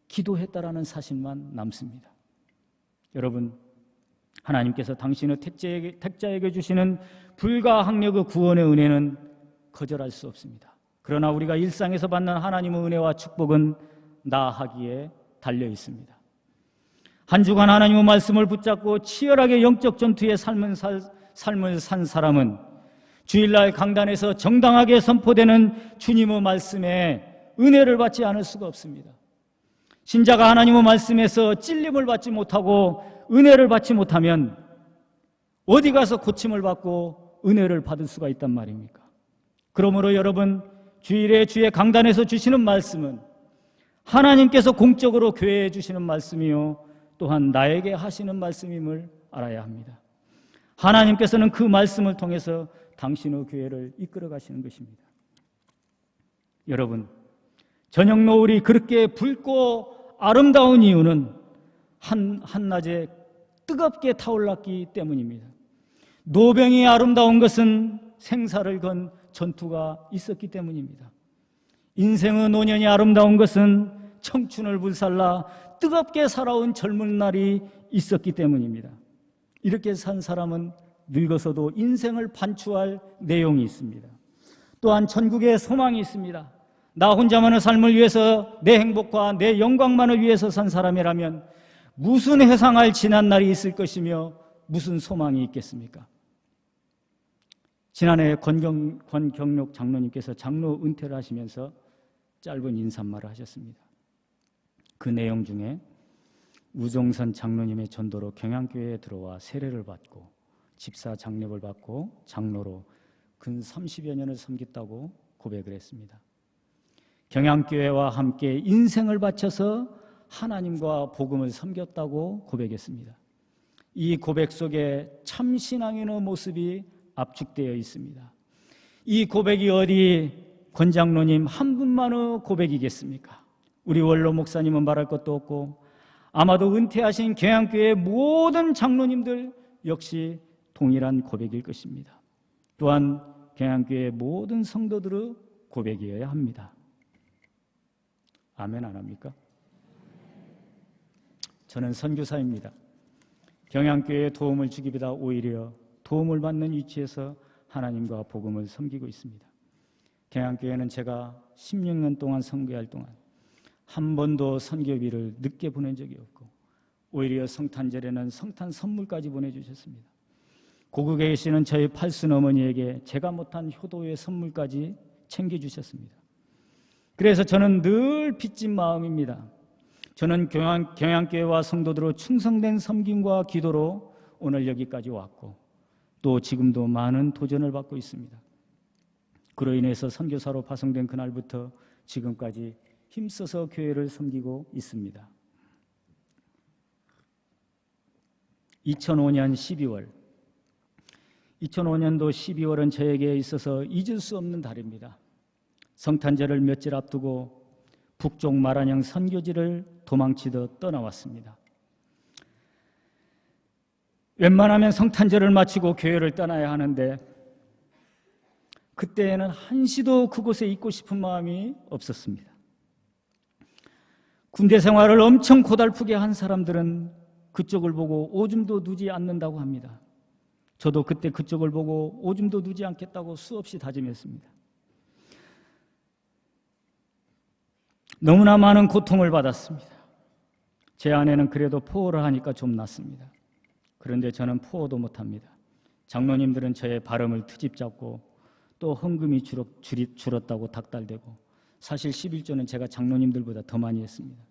기도했다라는 사실만 남습니다. 여러분, 하나님께서 당신의 택자에게 주시는 불가항력의 구원의 은혜는 거절할 수 없습니다. 그러나 우리가 일상에서 받는 하나님의 은혜와 축복은 나아가기에 달려 있습니다. 한 주간 하나님의 말씀을 붙잡고 치열하게 영적 전투의 삶을 산 사람은 주일날 강단에서 정당하게 선포되는 주님의 말씀에 은혜를 받지 않을 수가 없습니다. 신자가 하나님의 말씀에서 찔림을 받지 못하고 은혜를 받지 못하면 어디 가서 고침을 받고 은혜를 받을 수가 있단 말입니까? 그러므로 여러분, 주일에 주의 강단에서 주시는 말씀은 하나님께서 공적으로 교회에 주시는 말씀이요 또한 나에게 하시는 말씀임을 알아야 합니다. 하나님께서는 그 말씀을 통해서 당신의 교회를 이끌어 가시는 것입니다. 여러분, 저녁 노을이 그렇게 붉고 아름다운 이유는 한낮에 뜨겁게 타올랐기 때문입니다. 노병이 아름다운 것은 생사를 건 전투가 있었기 때문입니다. 인생의 노년이 아름다운 것은 청춘을 불살라 뜨겁게 살아온 젊은 날이 있었기 때문입니다. 이렇게 산 사람은 늙어서도 인생을 반추할 내용이 있습니다. 또한 천국에 소망이 있습니다. 나 혼자만의 삶을 위해서 내 행복과 내 영광만을 위해서 산 사람이라면 무슨 회상할 지난 날이 있을 것이며 무슨 소망이 있겠습니까? 지난해 권경록 장로님께서 장로 은퇴를 하시면서 짧은 인사말을 하셨습니다. 그 내용 중에 우종선 장로님의 전도로 경양교회에 들어와 세례를 받고 집사 장례를 받고 장로로 근 30여 년을 섬겼다고 고백을 했습니다. 경양교회와 함께 인생을 바쳐서 하나님과 복음을 섬겼다고 고백했습니다. 이 고백 속에 참신앙인의 모습이 압축되어 있습니다. 이 고백이 어디 권 장로님 한 분만의 고백이겠습니까? 우리 원로 목사님은 말할 것도 없고 아마도 은퇴하신 경양교회 모든 장로님들 역시 동일한 고백일 것입니다. 또한 경양교회 모든 성도들의 고백이어야 합니다. 아멘 안 합니까? 저는 선교사입니다. 경양교회에 도움을 주기보다 오히려 도움을 받는 위치에서 하나님과 복음을 섬기고 있습니다. 경양교회는 제가 16년 동안 선교할 동안 한 번도 선교비를 늦게 보낸 적이 없고 오히려 성탄절에는 성탄 선물까지 보내주셨습니다. 고국에 계시는 저희 팔순 어머니에게 제가 못한 효도의 선물까지 챙겨주셨습니다. 그래서 저는 늘 빚진 마음입니다. 저는 경양교회와 성도들의 충성된 섬김과 기도로 오늘 여기까지 왔고 또 지금도 많은 도전을 받고 있습니다. 그로 인해서 선교사로 파송된 그날부터 지금까지 힘써서 교회를 섬기고 있습니다. 2005년 2005년도 12월은 저에게 있어서 잊을 수 없는 달입니다. 성탄절을 며칠 앞두고 북쪽 마란형 선교지를 도망치듯 떠나왔습니다. 웬만하면 성탄절을 마치고 교회를 떠나야 하는데 그때에는 한시도 그곳에 있고 싶은 마음이 없었습니다. 군대 생활을 엄청 고달프게 한 사람들은 그쪽을 보고 오줌도 누지 않는다고 합니다. 저도 그때 그쪽을 보고 오줌도 누지 않겠다고 수없이 다짐했습니다. 너무나 많은 고통을 받았습니다. 제 아내는 그래도 포호를 하니까 좀 낫습니다. 그런데 저는 포호도 못합니다. 장로님들은 저의 발음을 트집 잡고 또 헌금이 줄었다고 닥달대고 사실 11조는 제가 장로님들보다 더 많이 했습니다.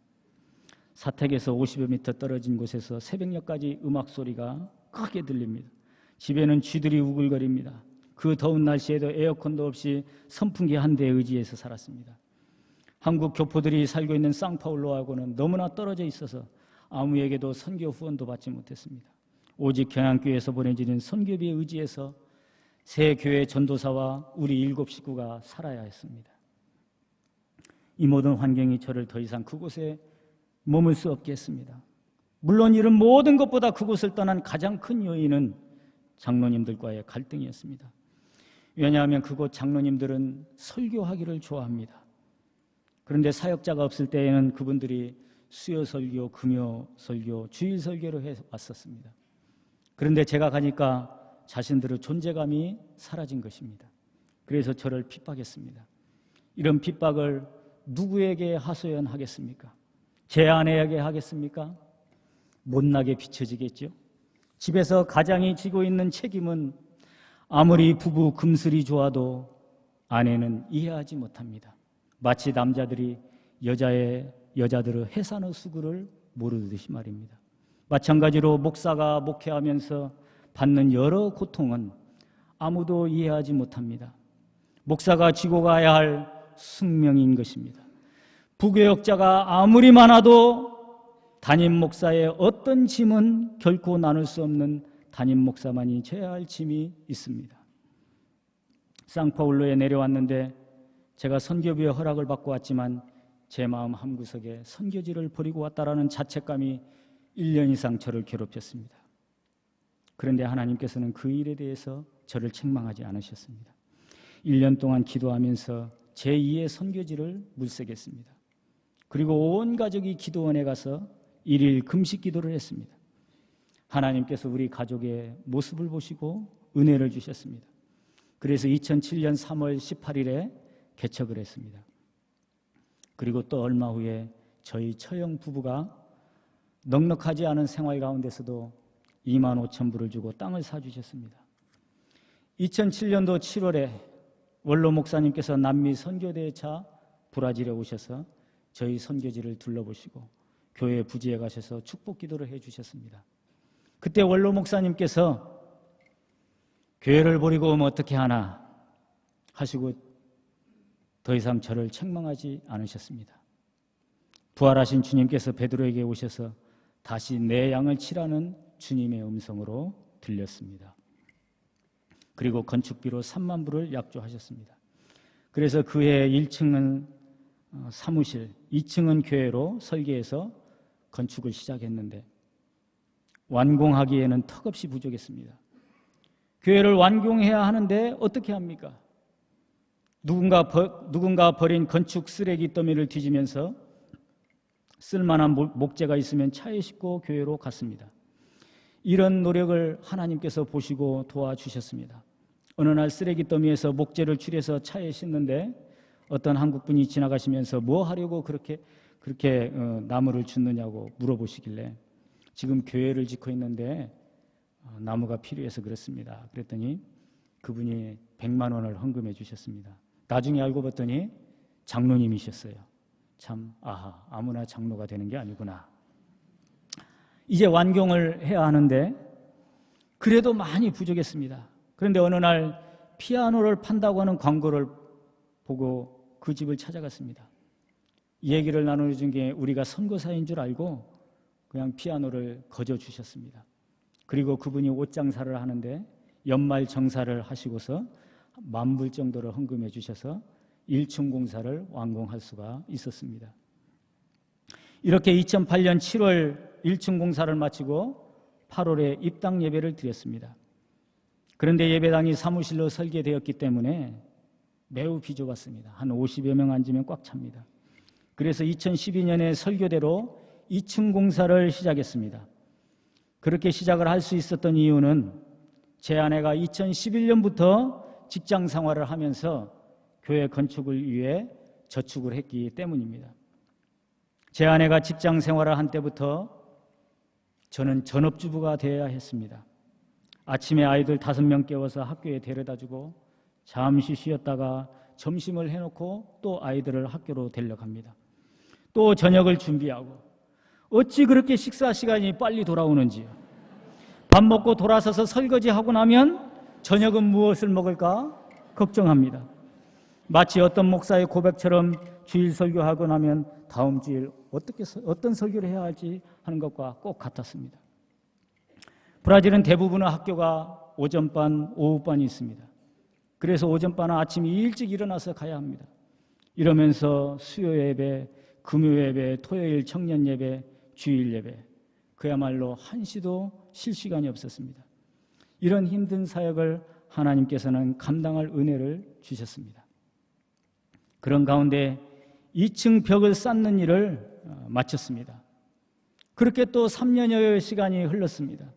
사택에서 50여 미터 떨어진 곳에서 새벽녘까지 음악 소리가 크게 들립니다. 집에는 쥐들이 우글거립니다. 그 더운 날씨에도 에어컨도 없이 선풍기 한 대에 의지해서 살았습니다. 한국 교포들이 살고 있는 상파울로하고는 너무나 떨어져 있어서 아무에게도 선교 후원도 받지 못했습니다. 오직 경양교회에서 보내지는 선교비에 의지해서 새 교회 전도사와 우리 7 식구가 살아야 했습니다. 이 모든 환경이 저를 더 이상 그곳에 머물 수 없게 했습니다. 물론 이런 모든 것보다 그곳을 떠난 가장 큰 요인은 장로님들과의 갈등이었습니다. 왜냐하면 그곳 장로님들은 설교하기를 좋아합니다. 그런데 사역자가 없을 때에는 그분들이 수요 설교, 금요 설교, 주일 설교를 해왔었습니다. 그런데 제가 가니까 자신들의 존재감이 사라진 것입니다. 그래서 저를 핍박했습니다. 이런 핍박을 누구에게 하소연하겠습니까? 제 아내에게 하겠습니까? 못나게 비춰지겠죠. 집에서 가장이 지고 있는 책임은 아무리 부부 금슬이 좋아도 아내는 이해하지 못합니다. 마치 남자들이 여자들의 해산의 수고를 모르듯이 말입니다. 마찬가지로 목사가 목회하면서 받는 여러 고통은 아무도 이해하지 못합니다. 목사가 지고 가야 할 숙명인 것입니다. 부교역자가 아무리 많아도 담임 목사의 어떤 짐은 결코 나눌 수 없는 담임 목사만이 져야 할 짐이 있습니다. 상파울로에 내려왔는데 제가 선교비의 허락을 받고 왔지만 제 마음 한구석에 선교지를 버리고 왔다라는 자책감이 1년 이상 저를 괴롭혔습니다. 그런데 하나님께서는 그 일에 대해서 저를 책망하지 않으셨습니다. 1년 동안 기도하면서 제2의 선교지를 물색했습니다. 그리고 온 가족이 기도원에 가서 1일 금식 기도를 했습니다. 하나님께서 우리 가족의 모습을 보시고 은혜를 주셨습니다. 그래서 2007년 3월 18일에 개척을 했습니다. 그리고 또 얼마 후에 저희 처형 부부가 넉넉하지 않은 생활 가운데서도 25,000불을 주고 땅을 사주셨습니다. 2007년도 7월에 원로 목사님께서 남미 선교대회차 브라질에 오셔서 저희 선교지를 둘러보시고 교회 부지에 가셔서 축복 기도를 해주셨습니다. 그때 원로 목사님께서 교회를 버리고 오면 어떻게 하나 하시고 더 이상 저를 책망하지 않으셨습니다. 부활하신 주님께서 베드로에게 오셔서 다시 내 양을 치라는 주님의 음성으로 들렸습니다. 그리고 건축비로 3만 불을 약조하셨습니다. 그래서 그해 1층은 사무실, 2층은 교회로 설계해서 건축을 시작했는데 완공하기에는 턱없이 부족했습니다. 교회를 완공해야 하는데 어떻게 합니까? 누군가 버린 건축 쓰레기 더미를 뒤지면서 쓸만한 목재가 있으면 차에 싣고 교회로 갔습니다. 이런 노력을 하나님께서 보시고 도와주셨습니다. 어느 날 쓰레기 더미에서 목재를 추려서 차에 싣는데 어떤 한국분이 지나가시면서 뭐 하려고 그렇게 나무를 줍느냐고 물어보시길래 지금 교회를 짓고 있는데 나무가 필요해서 그렇습니다. 그랬더니 그분이 100만 원을 헌금해 주셨습니다. 나중에 알고 봤더니 장로님이셨어요. 참 아무나 장로가 되는 게 아니구나. 이제 완공을 해야 하는데 그래도 많이 부족했습니다. 그런데 어느 날 피아노를 판다고 하는 광고를 보고 그 집을 찾아갔습니다. 얘기를 나눠준 게 우리가 선교사인 줄 알고 그냥 피아노를 거저 주셨습니다. 그리고 그분이 옷 장사를 하는데 연말 정사를 하시고서 10,000불 정도를 헌금해 주셔서 1층 공사를 완공할 수가 있었습니다. 이렇게 2008년 7월 1층 공사를 마치고 8월에 입당 예배를 드렸습니다. 그런데 예배당이 사무실로 설계되었기 때문에 매우 비좁았습니다. 한 50여 명 앉으면 꽉 찹니다. 그래서 2012년에 설교대로 2층 공사를 시작했습니다. 그렇게 시작을 할 수 있었던 이유는 제 아내가 2011년부터 직장 생활을 하면서 교회 건축을 위해 저축을 했기 때문입니다. 제 아내가 직장 생활을 한 때부터 저는 전업주부가 되어야 했습니다. 아침에 아이들 5명 깨워서 학교에 데려다주고 잠시 쉬었다가 점심을 해놓고 또 아이들을 학교로 데려갑니다. 또 저녁을 준비하고 어찌 그렇게 식사 시간이 빨리 돌아오는지요. 밥 먹고 돌아서서 설거지하고 나면 저녁은 무엇을 먹을까 걱정합니다. 마치 어떤 목사의 고백처럼 주일 설교하고 나면 다음 주일 어떤 설교를 해야 할지 하는 것과 꼭 같았습니다. 브라질은 대부분의 학교가 오전반, 오후반이 있습니다. 그래서 오전반은 아침 일찍 일어나서 가야 합니다. 이러면서 수요 예배, 금요 예배, 토요일 청년 예배, 주일 예배, 그야말로 한시도 쉴 시간이 없었습니다. 이런 힘든 사역을 하나님께서는 감당할 은혜를 주셨습니다. 그런 가운데 2층 벽을 쌓는 일을 마쳤습니다. 그렇게 또 3년여의 시간이 흘렀습니다.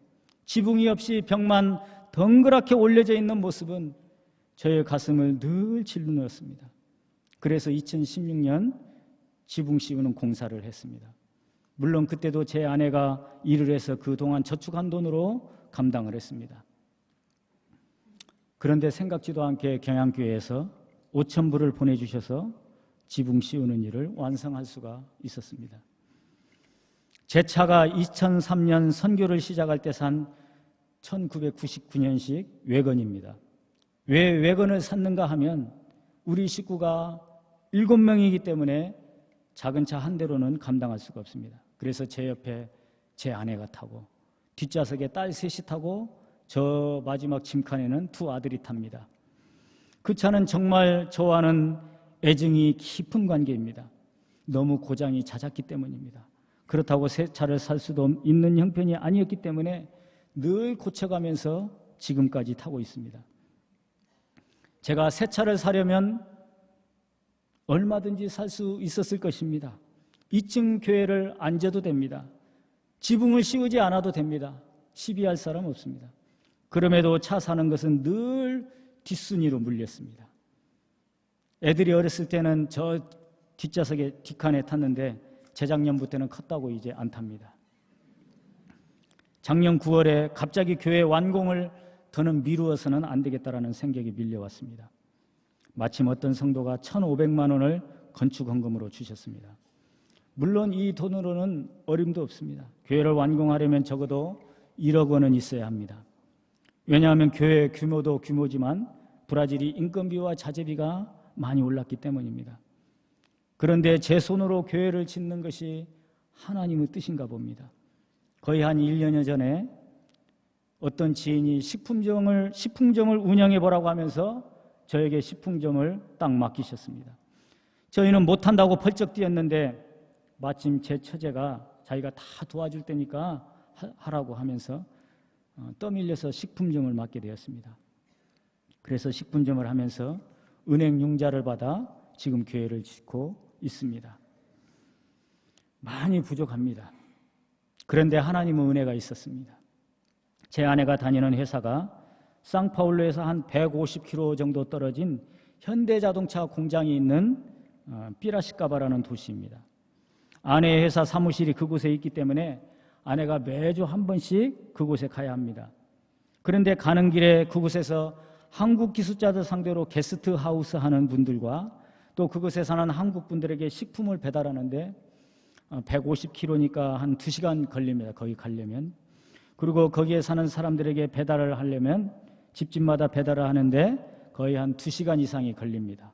지붕이 없이 벽만 덩그랗게 올려져 있는 모습은 저의 가슴을 늘 짓눌렀습니다. 그래서 2016년 지붕 씌우는 공사를 했습니다. 물론 그때도 제 아내가 일을 해서 그동안 저축한 돈으로 감당을 했습니다. 그런데 생각지도 않게 경양교회에서 5,000불을 보내주셔서 지붕 씌우는 일을 완성할 수가 있었습니다. 제 차가 2003년 선교를 시작할 때 산 1999년식 외건입니다. 왜 외건을 샀는가 하면 우리 식구가 7명이기 때문에 작은 차 한 대로는 감당할 수가 없습니다. 그래서 제 옆에 제 아내가 타고 뒷좌석에 딸 셋이 타고 저 마지막 짐칸에는 2 아들이 탑니다. 그 차는 정말 저와는 애증이 깊은 관계입니다. 너무 고장이 잦았기 때문입니다. 그렇다고 새 차를 살 수도 있는 형편이 아니었기 때문에 늘 고쳐가면서 지금까지 타고 있습니다. 제가 새 차를 사려면 얼마든지 살 수 있었을 것입니다. 2층 교회를 안 져도 됩니다. 지붕을 씌우지 않아도 됩니다. 시비할 사람 없습니다. 그럼에도 차 사는 것은 늘 뒷순위로 물렸습니다. 애들이 어렸을 때는 저 뒷좌석에 뒷칸에 탔는데 재작년부터는 컸다고 이제 안 탑니다. 작년 9월에 갑자기 교회 완공을 더는 미루어서는 안 되겠다라는 생각이 밀려왔습니다. 마침 어떤 성도가 1,500만 원을 건축 헌금으로 주셨습니다. 물론 이 돈으로는 어림도 없습니다. 교회를 완공하려면 적어도 1억 원은 있어야 합니다. 왜냐하면 교회 규모도 규모지만 브라질이 인건비와 자재비가 많이 올랐기 때문입니다. 그런데 제 손으로 교회를 짓는 것이 하나님의 뜻인가 봅니다. 거의 한 1년여 전에 어떤 지인이 식품점을 운영해 보라고 하면서 저에게 식품점을 딱 맡기셨습니다. 저희는 못한다고 펄쩍 뛰었는데 마침 제 처제가 자기가 다 도와줄 테니까 하라고 하면서 떠밀려서 식품점을 맡게 되었습니다. 그래서 식품점을 하면서 은행 융자를 받아 지금 교회를 짓고 있습니다. 많이 부족합니다. 그런데 하나님의 은혜가 있었습니다. 제 아내가 다니는 회사가 상파울루에서 한 150km 정도 떨어진 현대자동차 공장이 있는 피라시카바라는 도시입니다. 아내의 회사 사무실이 그곳에 있기 때문에 아내가 매주 한 번씩 그곳에 가야 합니다. 그런데 가는 길에 그곳에서 한국 기술자들 상대로 게스트 하우스 하는 분들과 또 그곳에 사는 한국 분들에게 식품을 배달하는데 150km니까 한 2시간 걸립니다. 거기 가려면. 그리고 거기에 사는 사람들에게 배달을 하려면 집집마다 배달을 하는데 거의 한 2시간 이상이 걸립니다.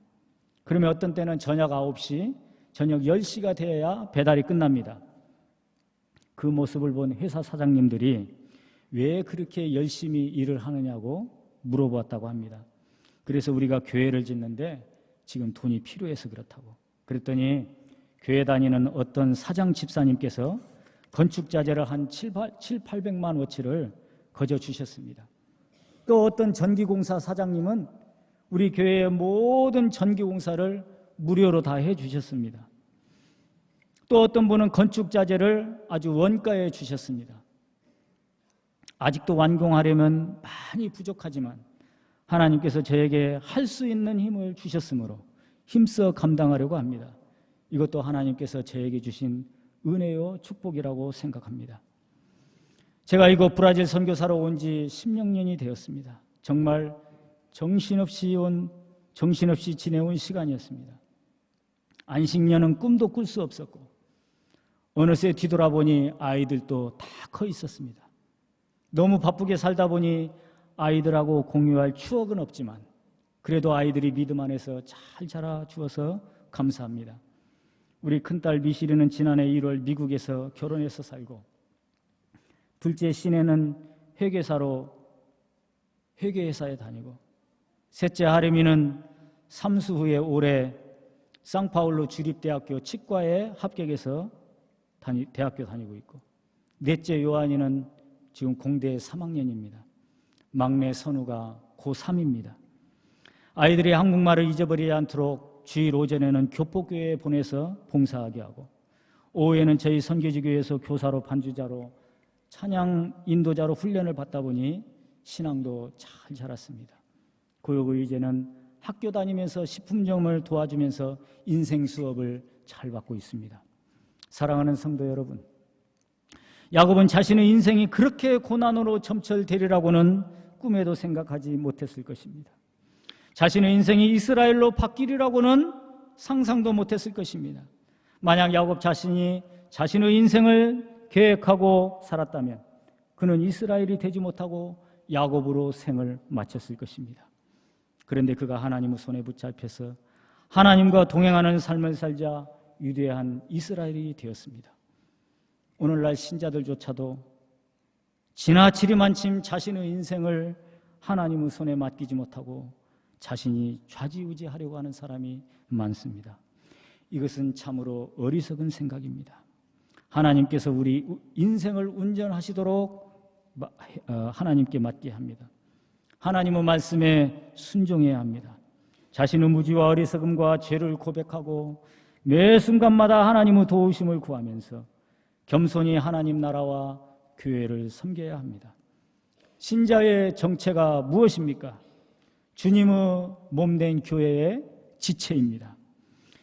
그러면 어떤 때는 저녁 9시, 저녁 10시가 되어야 배달이 끝납니다. 그 모습을 본 회사 사장님들이 왜 그렇게 열심히 일을 하느냐고 물어보았다고 합니다. 그래서 우리가 교회를 짓는데 지금 돈이 필요해서 그렇다고. 그랬더니 교회 다니는 어떤 사장 집사님께서 건축자재를 한 800만 원어치를 거저 주셨습니다. 또 어떤 전기공사 사장님은 우리 교회의 모든 전기공사를 무료로 다 해주셨습니다. 또 어떤 분은 건축자재를 아주 원가에 주셨습니다. 아직도 완공하려면 많이 부족하지만 하나님께서 저에게 할 수 있는 힘을 주셨으므로 힘써 감당하려고 합니다. 이것도 하나님께서 저에게 주신 은혜요 축복이라고 생각합니다. 제가 이곳 브라질 선교사로 온 지 16년이 되었습니다. 정말 정신없이 지내온 시간이었습니다. 안식년은 꿈도 꿀 수 없었고 어느새 뒤돌아보니 아이들도 다 커 있었습니다. 너무 바쁘게 살다 보니 아이들하고 공유할 추억은 없지만 그래도 아이들이 믿음 안에서 잘 자라주어서 감사합니다. 우리 큰딸 미시리는 지난해 1월 미국에서 결혼해서 살고 둘째 신혜는 회계회사에 다니고 셋째 하림이는 삼수 후에 올해 상파울루 주립대학교 치과에 합격해서 대학교 다니고 있고 넷째 요한이는 지금 공대 3학년입니다. 막내 선우가 고3입니다. 아이들이 한국말을 잊어버리지 않도록 주일 오전에는 교포교회에 보내서 봉사하게 하고 오후에는 저희 선교지교회에서 교사로 반주자로 찬양 인도자로 훈련을 받다 보니 신앙도 잘 자랐습니다. 그리고 이제는 학교 다니면서 식품점을 도와주면서 인생 수업을 잘 받고 있습니다. 사랑하는 성도 여러분, 야곱은 자신의 인생이 그렇게 고난으로 점철되리라고는 꿈에도 생각하지 못했을 것입니다. 자신의 인생이 이스라엘로 바뀌리라고는 상상도 못했을 것입니다. 만약 야곱 자신이 자신의 인생을 계획하고 살았다면 그는 이스라엘이 되지 못하고 야곱으로 생을 마쳤을 것입니다. 그런데 그가 하나님의 손에 붙잡혀서 하나님과 동행하는 삶을 살자 위대한 이스라엘이 되었습니다. 오늘날 신자들조차도 지나치리만침 자신의 인생을 하나님의 손에 맡기지 못하고 자신이 좌지우지하려고 하는 사람이 많습니다. 이것은 참으로 어리석은 생각입니다. 하나님께서 우리 인생을 운전하시도록 하나님께 맡게 합니다. 하나님의 말씀에 순종해야 합니다. 자신의 무지와 어리석음과 죄를 고백하고 매 순간마다 하나님의 도우심을 구하면서 겸손히 하나님 나라와 교회를 섬겨야 합니다. 신자의 정체가 무엇입니까? 주님의 몸된 교회의 지체입니다.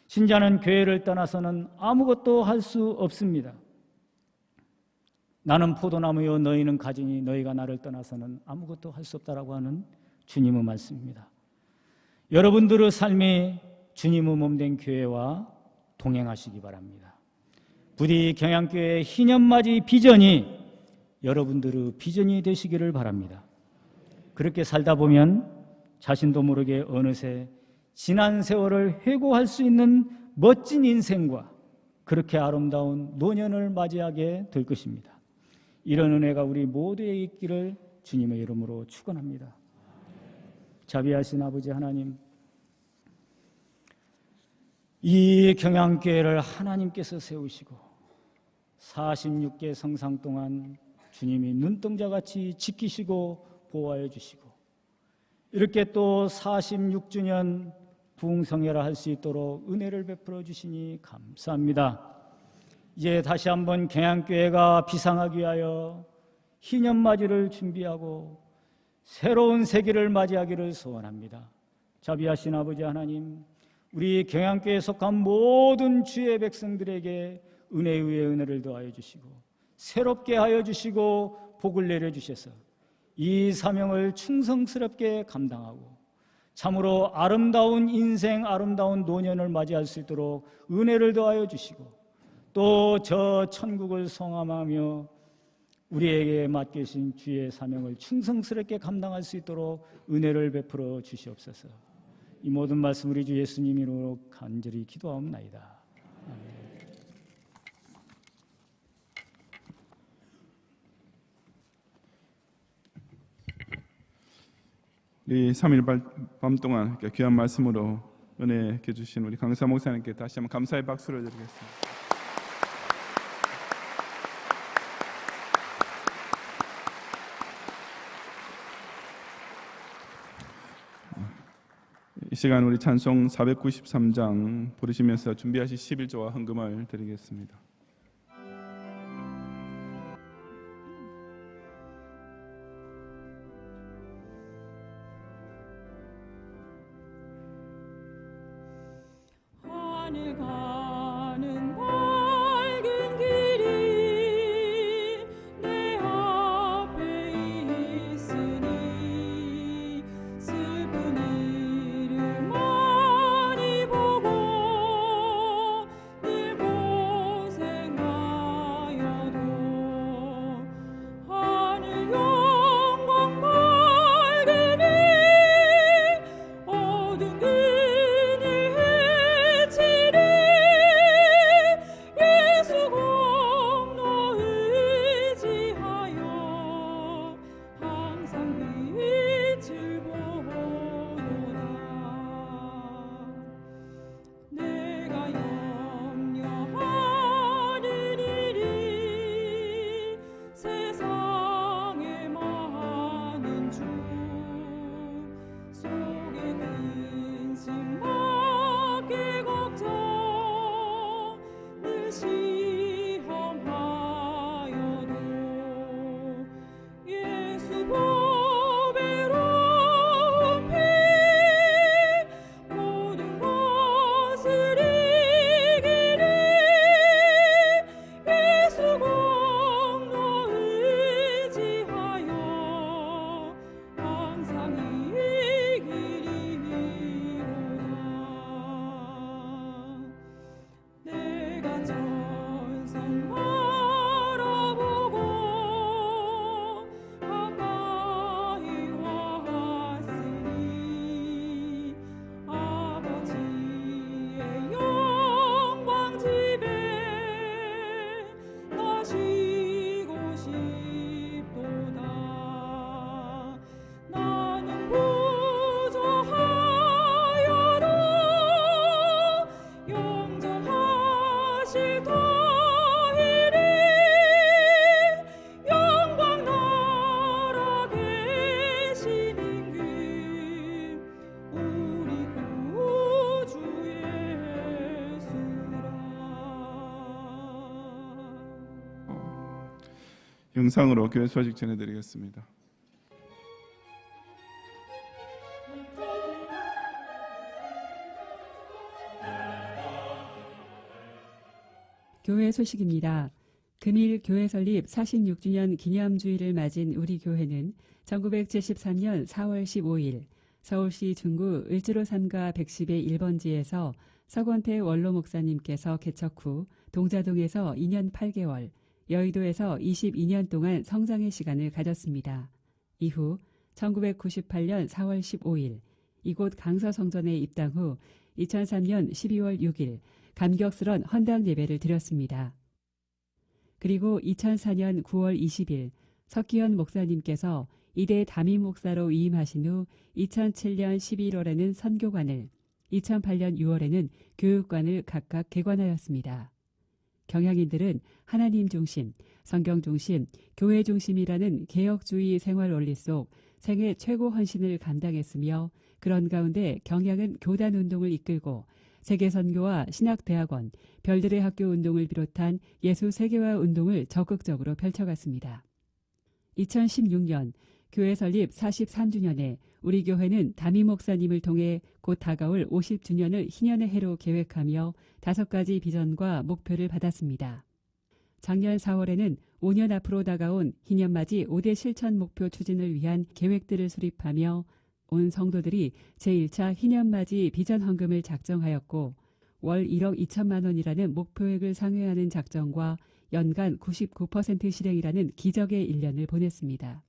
신자는 교회를 떠나서는 아무것도 할 수 없습니다. 나는 포도나무요 너희는 가지니 너희가 나를 떠나서는 아무것도 할 수 없다라고 하는 주님의 말씀입니다. 여러분들의 삶이 주님의 몸된 교회와 동행하시기 바랍니다. 부디 경양교회의 희년맞이 비전이 여러분들의 비전이 되시기를 바랍니다. 그렇게 살다 보면 자신도 모르게 어느새 지난 세월을 회고할 수 있는 멋진 인생과 그렇게 아름다운 노년을 맞이하게 될 것입니다. 이런 은혜가 우리 모두에 있기를 주님의 이름으로 축원합니다. 자비하신 아버지 하나님, 이 경양교회를 하나님께서 세우시고 46개 성상 동안 주님이 눈동자같이 지키시고 보호하여 주시고 이렇게 또 46주년 부흥성회를 할 수 있도록 은혜를 베풀어 주시니 감사합니다. 이제 다시 한번 경양교회가 비상하기 위하여 희년맞이를 준비하고 새로운 세기를 맞이하기를 소원합니다. 자비하신 아버지 하나님, 우리 경양교회에 속한 모든 주의 백성들에게 은혜 위에 은혜를 더하여 주시고 새롭게 하여 주시고 복을 내려주셔서 이 사명을 충성스럽게 감당하고 참으로 아름다운 인생, 아름다운 노년을 맞이할 수 있도록 은혜를 더하여 주시고 또 저 천국을 성함하며 우리에게 맡기신 주의 사명을 충성스럽게 감당할 수 있도록 은혜를 베풀어 주시옵소서. 이 모든 말씀 우리 주 예수님 이름으로 간절히 기도하옵나이다. 아멘. 우리 3일 밤 동안 이렇게 귀한 말씀으로 은혜 주신 우리 강사 목사님께 다시 한번 감사의 박수를 드리겠습니다. 이 시간 우리 찬송 493장 부르시면서 준비하신 11조와 헌금을 드리겠습니다. 하늘 가는 밝은 길이 내 앞에 있으니 슬픈 일을 많이 보고 늘 고생하여도 하늘 영광 밝으니 어두운 그늘 예수 공로 의지하여 항상 빛을 보노라. 내가 염려하는 일이 세상에 많은 주 속에 근심 밖에 걱정 늘 시험하여도 예수 보배로운 피 모든 것을 이기리 예수 공로 의지하여 항상 이기리로다. 내가 전선 바라보고 가까이 왔으니 아버지의 영광 집에 나 쉬고 싶도다. 나는 부조하여도 영접하실 터이니 영광 나라 계신 임금 우리 구주 예수라. 영상으로 교회 소식 전해드리겠습니다. 교회 소식입니다. 금일 교회 설립 46주년 기념주일을 맞은 우리 교회는 1973년 4월 15일 서울시 중구 을지로 3가 110의 1번지에서 서건태 원로 목사님께서 개척 후 동자동에서 2년 8개월, 여의도에서 22년 동안 성장의 시간을 가졌습니다. 이후 1998년 4월 15일 이곳 강서성전에 입당 후 2003년 12월 6일 감격스런 헌당 예배를 드렸습니다. 그리고 2004년 9월 20일 석기현 목사님께서 이대 담임 목사로 위임하신 후 2007년 11월에는 선교관을, 2008년 6월에는 교육관을 각각 개관하였습니다. 경향인들은 하나님 중심, 성경 중심, 교회 중심이라는 개혁주의 생활 원리 속 생애 최고 헌신을 감당했으며 그런 가운데 경향은 교단 운동을 이끌고 세계선교와 신학대학원, 별들의 학교 운동을 비롯한 예수 세계화 운동을 적극적으로 펼쳐갔습니다. 2016년 교회 설립 43주년에 우리 교회는 담임 목사님을 통해 곧 다가올 50주년을 희년의 해로 계획하며 5가지 비전과 목표를 받았습니다. 작년 4월에는 5년 앞으로 다가온 희년맞이 5대 실천 목표 추진을 위한 계획들을 수립하며 온 성도들이 제1차 희년맞이 비전헌금을 작정하였고 월 1억 2천만 원이라는 목표액을 상회하는 작정과 연간 99% 실행이라는 기적의 1년을 보냈습니다.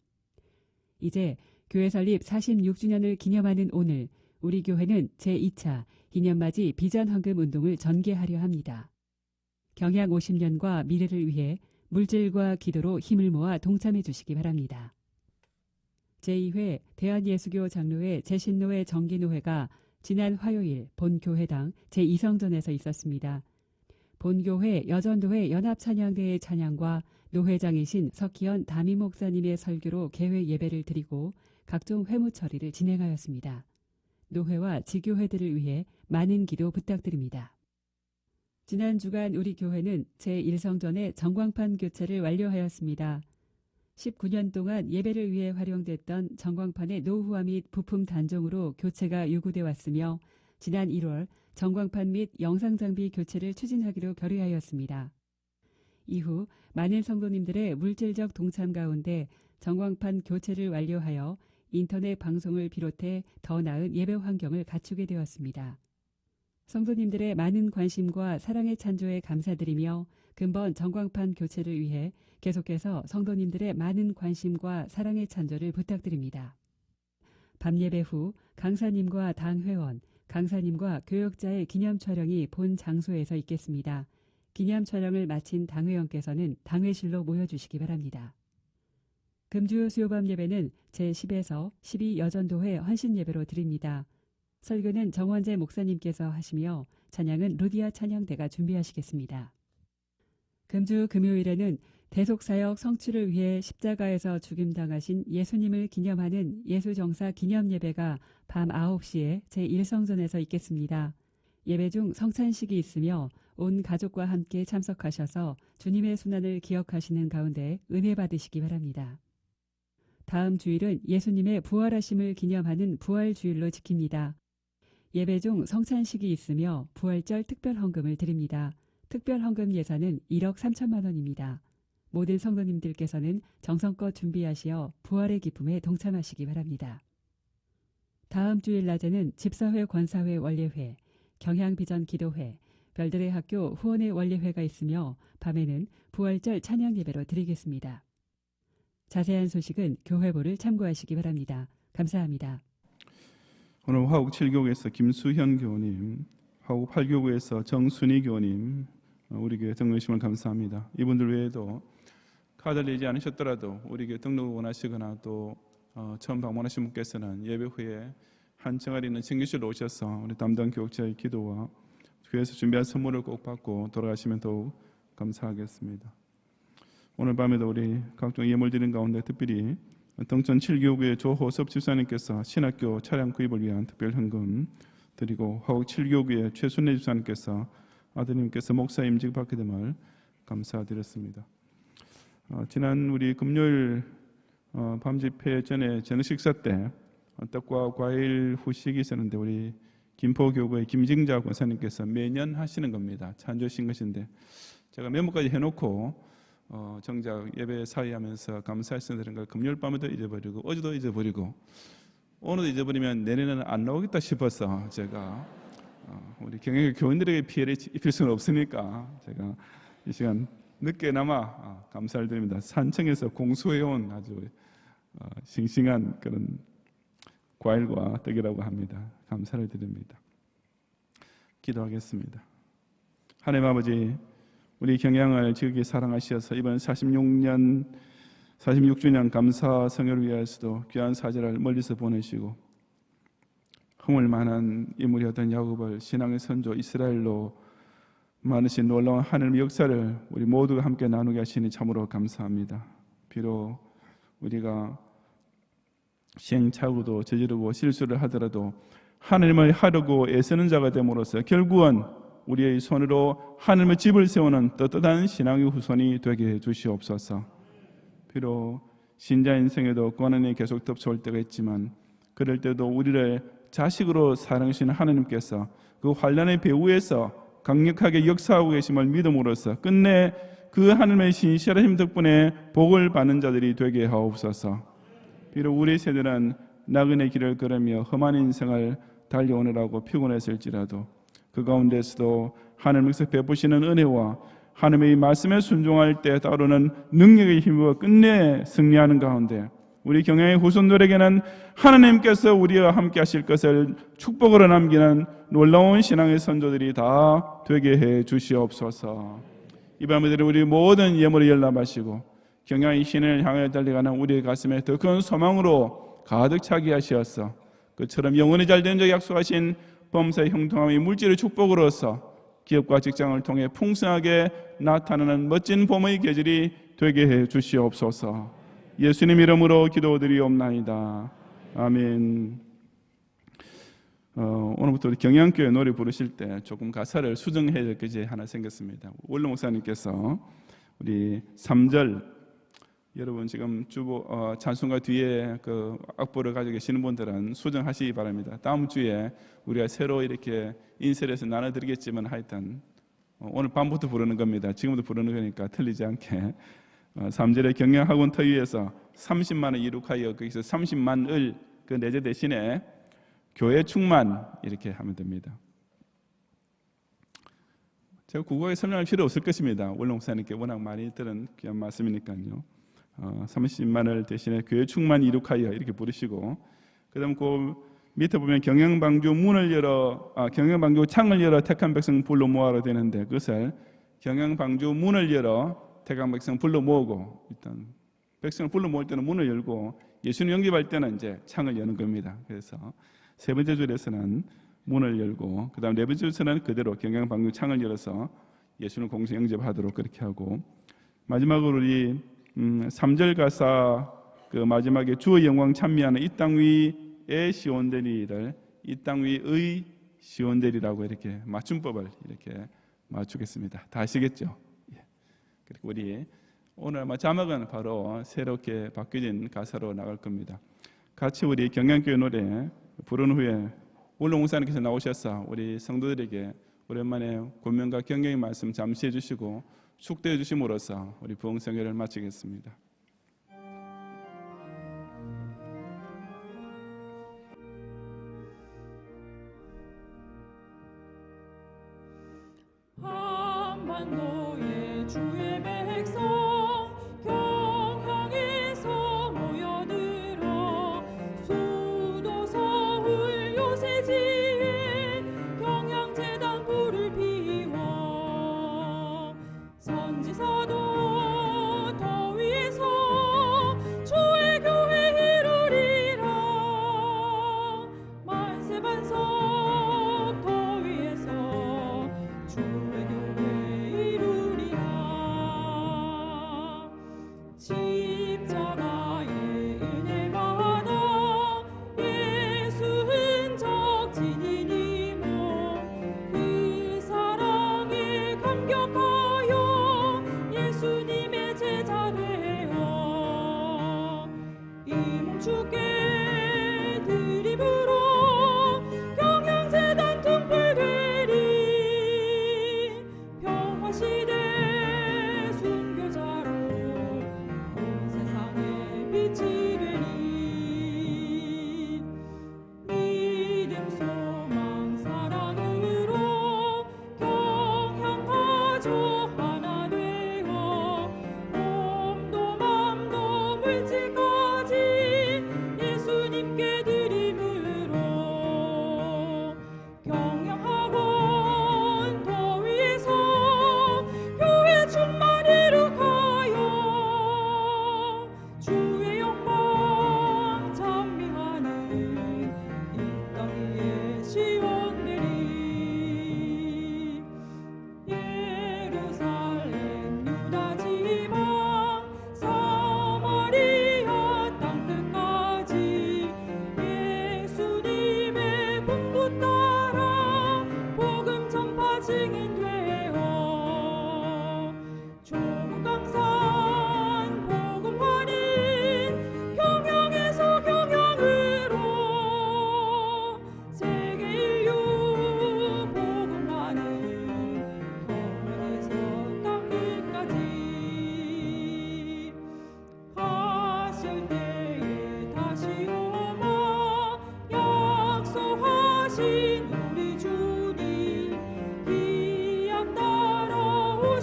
이제 교회 설립 46주년을 기념하는 오늘 우리 교회는 제2차 희년맞이 비전헌금 운동을 전개하려 합니다. 경향 50년과 미래를 위해 물질과 기도로 힘을 모아 동참해 주시기 바랍니다. 제2회 대한예수교 장로회 재신노회 정기노회가 지난 화요일 본교회당 제2성전에서 있었습니다. 본교회 여전도회 연합찬양대의 찬양과 노회장이신 석희연 담임 목사님의 설교로 개회 예배를 드리고 각종 회무 처리를 진행하였습니다. 노회와 지교회들을 위해 많은 기도 부탁드립니다. 지난 주간 우리 교회는 제1성전의 전광판 교체를 완료하였습니다. 19년 동안 예배를 위해 활용됐던 전광판의 노후화 및 부품 단종으로 교체가 요구돼 왔으며 지난 1월 전광판 및 영상장비 교체를 추진하기로 결의하였습니다. 이후 많은 성도님들의 물질적 동참 가운데 전광판 교체를 완료하여 인터넷 방송을 비롯해 더 나은 예배 환경을 갖추게 되었습니다. 성도님들의 많은 관심과 사랑의 찬조에 감사드리며 근본 전광판 교체를 위해 계속해서 성도님들의 많은 관심과 사랑의 찬조를 부탁드립니다. 밤예배 후 강사님과 당회원, 강사님과 교역자의 기념 촬영이 본 장소에서 있겠습니다. 기념 촬영을 마친 당회원께서는 당회실로 모여주시기 바랍니다. 금주 수요밤 예배는 제10에서 12 여전도회 헌신예배로 드립니다. 설교는 정원재 목사님께서 하시며 찬양은 루디아 찬양대가 준비하시겠습니다. 금주 금요일에는 대속사역 성취를 위해 십자가에서 죽임당하신 예수님을 기념하는 예수정사 기념예배가 밤 9시에 제1성전에서 있겠습니다. 예배 중 성찬식이 있으며 온 가족과 함께 참석하셔서 주님의 순환을 기억하시는 가운데 은혜 받으시기 바랍니다. 다음 주일은 예수님의 부활하심을 기념하는 부활주일로 지킵니다. 예배 중 성찬식이 있으며 부활절 특별헌금을 드립니다. 특별헌금 예산은 1억 3천만 원입니다. 모든 성도님들께서는 정성껏 준비하시어 부활의 기쁨에 동참하시기 바랍니다. 다음 주일 낮에는 집사회 권사회 원례회, 경향비전 기도회, 별들의 학교 후원회 원례회가 있으며 밤에는 부활절 찬양 예배로 드리겠습니다. 자세한 소식은 교회보를 참고하시기 바랍니다. 감사합니다. 오늘 화곡 7교구에서 김수현 교우님, 화곡 8교구에서 정순희 교우님, 우리 교회 등록이심을 감사합니다. 이분들 외에도 카드 내지 않으셨더라도 우리 교회 등록을 원하시거나 또 처음 방문하신 분께서는 예배 후에 한 층아리 있는 친교실로 오셔서 우리 담당 교육자의 기도와 교회에서 준비한 선물을 꼭 받고 돌아가시면 더욱 감사하겠습니다. 오늘 밤에도 우리 각종 예물 드린 가운데 특별히 등촌 7교구의 조호섭 집사님께서 신학교 차량 구입을 위한 특별 현금 드리고 화곡 7교구의 최순애 집사님께서 아드님께서 목사 임직 받게 됨을 감사드렸습니다. 지난 우리 금요일 밤 집회 전에 저녁 식사 때 떡과 과일 후식이 있었는데 우리 김포교구의 김징자 권사님께서 매년 하시는 겁니다. 찬조신 것인데 제가 메모까지 해놓고 정작 예배 사회하면서 감사했어야 되는 걸 금요일 밤에도 잊어버리고 어제도 잊어버리고 오늘도 잊어버리면 내년에는 안 나오겠다 싶어서 제가 우리 경영의 교인들에게 피해를 입힐 수는 없으니까 제가 이 시간 늦게나마 감사를 드립니다. 산청에서 공수해온 아주 싱싱한 그런 과일과 떡이라고 합니다. 감사를 드립니다. 기도하겠습니다. 하나님 아버지, 우리 경향을 지극히 사랑하셔서 이번 46주년 감사 성회를 위하여서도 귀한 사절을 멀리서 보내시고 흥을 만한 인물이었던 야곱을 신앙의 선조 이스라엘로 많으신 놀라운 하늘의 역사를 우리 모두가 함께 나누게 하시니 참으로 감사합니다. 비록 우리가 시행착오도 저지르고 실수를 하더라도 하나님을 하려고 애쓰는 자가 됨으로써 결국은 우리의 손으로 하나님의 집을 세우는 떳떳한 신앙의 후손이 되게 해주시옵소서. 비록 신자 인생에도 고난이 계속 덮쳐올 때가 있지만 그럴 때도 우리를 자식으로 사랑하시는 하나님께서 그 환난의 배후에서 강력하게 역사하고 계심을 믿음으로써 끝내 그 하나님의 신실하심 덕분에 복을 받는 자들이 되게 하옵소서. 비록 우리 세대는 나그네 길을 걸으며 험한 인생을 달려오느라고 피곤했을지라도 그 가운데서도 하나님께서 베푸시는 은혜와 하나님의 말씀에 순종할 때 따르는 능력의 힘으로 끝내 승리하는 가운데 우리 경영의 후손들에게는 하나님께서 우리와 함께 하실 것을 축복으로 남기는 놀라운 신앙의 선조들이 다 되게 해 주시옵소서. 이 밤에 우리 모든 예물을 열람하시고 경영의 신을 향해 달려가는 우리의 가슴에 더 큰 소망으로 가득 차게 하시었어. 그처럼 영원히 잘된 적 약속하신 범사의 형통함의 물질의 축복으로서 기업과 직장을 통해 풍성하게 나타나는 멋진 봄의 계절이 되게 해 주시옵소서. 예수님 이름으로 기도드리옵나이다. 아멘. 오늘부터 우리 경양교회 노래 부르실 때 조금 가사를 수정해야 될 것이 하나 생겼습니다. 원로 목사님께서 우리 3절, 여러분 지금 찬송가 뒤에 그 악보를 가지고 계시는 분들은 수정하시기 바랍니다. 다음 주에 우리가 새로 이렇게 인쇄해서 나눠드리겠지만 하여튼 오늘 밤부터 부르는 겁니다. 지금부터 부르는 거니까 틀리지 않게 3절에 경영학원 터위에서 30만 원 이룩하여 거기서 30만을 그 내재 대신에 교회 충만 이렇게 하면 됩니다. 제가 국어에 설명할 필요 없을 것입니다. 원로 목사님께 워낙 많이 들은 귀한 말씀이니까요. 30만을 대신에 교회 충만 이룩하여 이렇게 부르시고, 그다음 그 밑에 보면 경영방주 문을 열어 경영방주 창을 열어 택한 백성 불러 모아라 되는데, 그것을 경영방주 문을 열어 택한 백성 불러 모으고, 일단 백성을 불러 모을 때는 문을 열고 예수님 영접할 때는 이제 창을 여는 겁니다. 그래서 세 번째 줄에서는 문을 열고, 그다음 네 번째 줄에서는 그대로 경영방주 창을 열어서 예수님 공식 영접하도록 그렇게 하고, 마지막으로 우리 3절 가사 그 마지막에 주의 영광 찬미하는 이 땅 위의 시온되리를 이 땅 위의 시온되리라고 이렇게 맞춤법을 이렇게 맞추겠습니다. 다 아시겠죠? 그리고 우리 오늘 아마 자막은 바로 새롭게 바뀌어진 가사로 나갈 겁니다. 같이 우리 경양교회 노래 부른 후에 원로 목사님께서 나오셔서 우리 성도들에게 오랜만에 권면과 경영의 말씀 잠시 해주시고 축도해 주심으로써 우리 부흥성회를 마치겠습니다. 한반도의 주의 백성 경향에서 모여들어 수도 서울 요새지에 경향재단 불을 피워 선지서도 더위에서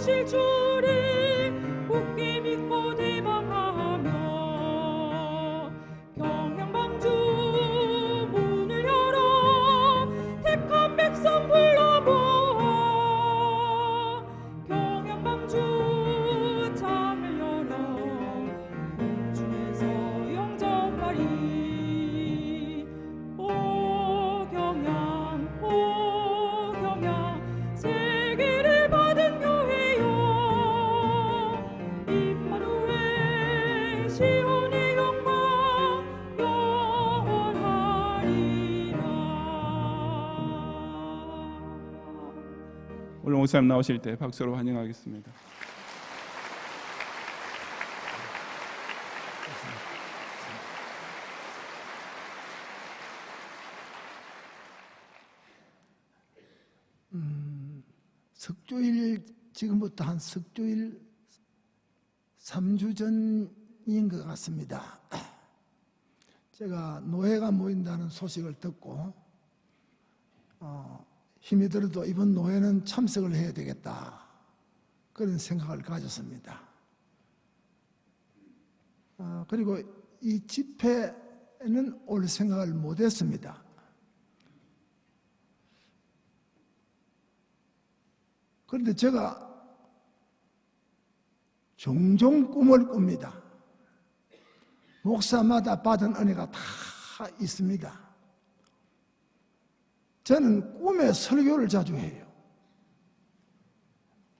오실 주를 굳게 믿고 대방하며 평양방주 문을 열어 택한 백성 불러모아 평양방주 창을 열어 공중에서 영접하리. 오 경양 세계를 받은 교회여 임마누엘 시온의 영광 영원하리라. 오늘 목사님 나오실 때 박수로 환영하겠습니다. 석주일, 지금부터 한 석주일 3주 전인 것 같습니다. 제가 노회가 모인다는 소식을 듣고 힘이 들어도 이번 노회는 참석을 해야 되겠다, 그런 생각을 가졌습니다. 그리고 이 집회에는 올 생각을 못했습니다. 그런데 제가 종종 꿈을 꿉니다. 목사마다 받은 은혜가 다 있습니다. 저는 꿈에 설교를 자주 해요.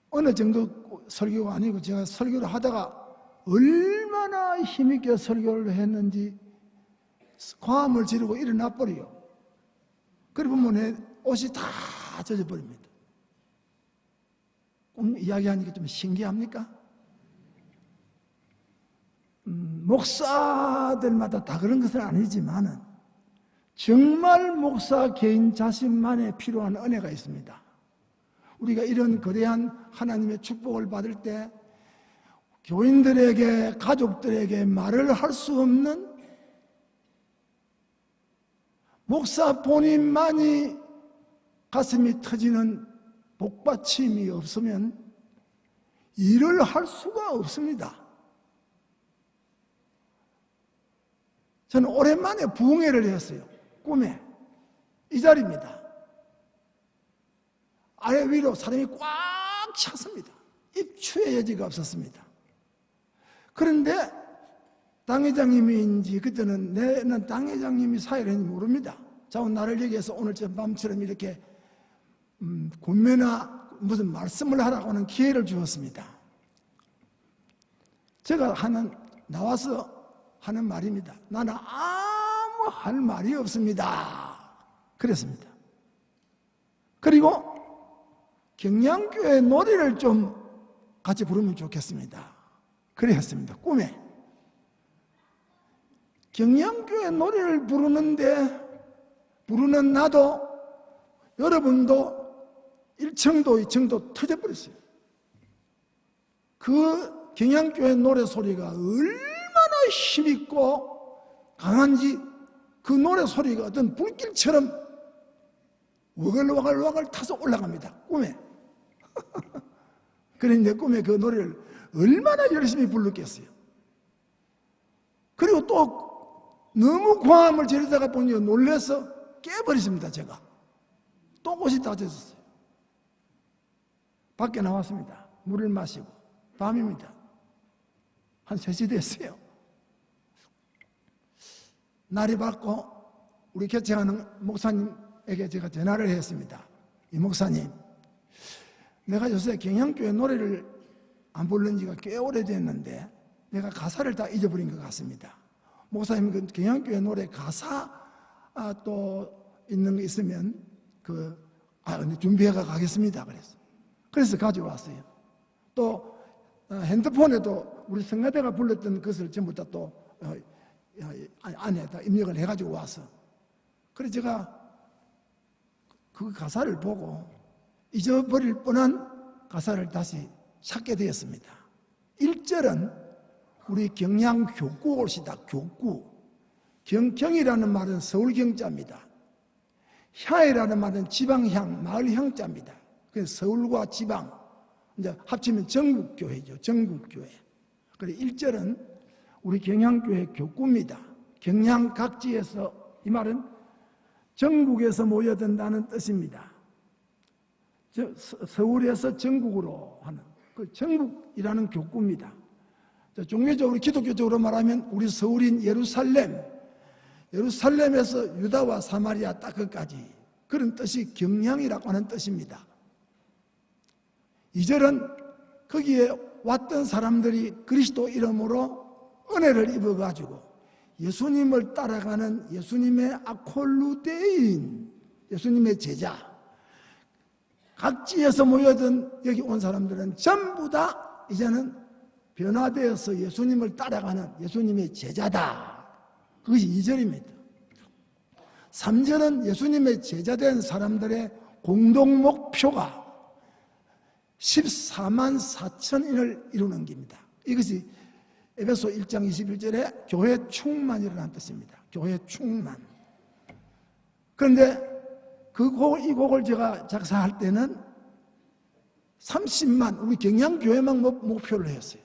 어느 정도 설교가 아니고 제가 설교를 하다가 얼마나 힘있게 설교를 했는지 과음을 지르고 일어나 버려요. 그러고 보면 내 옷이 다 젖어버립니다. 꿈 이야기하니까 좀 신기합니까? 목사들마다 다 그런 것은 아니지만은 정말 목사 개인 자신만에 필요한 은혜가 있습니다. 우리가 이런 거대한 하나님의 축복을 받을 때 교인들에게, 가족들에게 말을 할 수 없는, 목사 본인만이 가슴이 터지는 복받침이 없으면 일을 할 수가 없습니다. 저는 오랜만에 부흥회를 했어요. 꿈에. 이 자리입니다. 아래 위로 사람이 꽉 찼습니다. 입추의 여지가 없었습니다. 그런데 당회장님인지, 그때는 내는 당회장님이 사회를 했는지 모릅니다. 자꾸 나를 여기에서 오늘 밤처럼 이렇게 군매나 무슨 말씀을 하라고 하는 기회를 주었습니다. 제가 나와서 하는 말입니다. 나는 아무 할 말이 없습니다. 그랬습니다. 그리고 경양교회 노래를 좀 같이 부르면 좋겠습니다. 그래 했습니다. 꿈에. 경양교회 노래를 부르는 나도, 여러분도 1층도 2층도 터져버렸어요. 그 경양교회 노래 소리가 얼마나 힘있고 강한지, 그 노래 소리가 어떤 불길처럼 와글와글 타서 올라갑니다. 꿈에. 그런데 꿈에 그 노래를 얼마나 열심히 불렀겠어요. 그리고 또 너무 광함을 지르다가 보니 놀라서 깨버렸습니다. 제가 또 옷이 다 젖었어요. 밖에 나왔습니다. 물을 마시고. 밤입니다. 한 3시 됐어요. 날이 밝고 우리 개척하는 목사님에게 제가 전화를 했습니다. 이 목사님, 내가 요새 경양교회 노래를 안 부른 지가 꽤 오래됐는데 내가 가사를 다 잊어버린 것 같습니다. 목사님, 그 경양교회 노래 가사 또 있는 거 있으면 근데 준비해가 가겠습니다. 그래서 가져왔어요. 또 핸드폰에도 우리 성가대가 불렀던 것을 전부 다 또 안에다 입력을 해가지고 와서, 그래서 제가 그 가사를 보고 잊어버릴 뻔한 가사를 다시 찾게 되었습니다. 1절은 우리 경양 교구 옳시다. 교구. 경이라는 말은 서울 경자입니다. 향이라는 말은 지방향, 마을 향자입니다. 그래서 서울과 지방, 이제 합치면 전국교회죠. 전국교회. 그리고 1절은 우리 경향교회 교구입니다. 경향 각지에서, 이 말은 전국에서 모여든다는 뜻입니다. 서울에서 전국으로 하는 그 전국이라는 교구입니다. 종교적으로 기독교적으로 말하면 우리 서울인 예루살렘에서 유다와 사마리아 땅끝까지, 그런 뜻이 경향이라고 하는 뜻입니다. 2절은 거기에 왔던 사람들이 그리스도 이름으로 은혜를 입어가지고 예수님을 따라가는 예수님의 아콜루데인, 예수님의 제자, 각지에서 모여든 여기 온 사람들은 전부 다 이제는 변화되어서 예수님을 따라가는 예수님의 제자다. 그것이 2절입니다. 3절은 예수님의 제자된 사람들의 공동 목표가 14만 4천인을 이루는 겁니다. 이것이 에베소 1장 21절에 교회 충만이라는 뜻입니다. 교회 충만. 그런데 이 곡을 제가 작사할 때는 30만, 우리 경향교회만 목표를 했어요.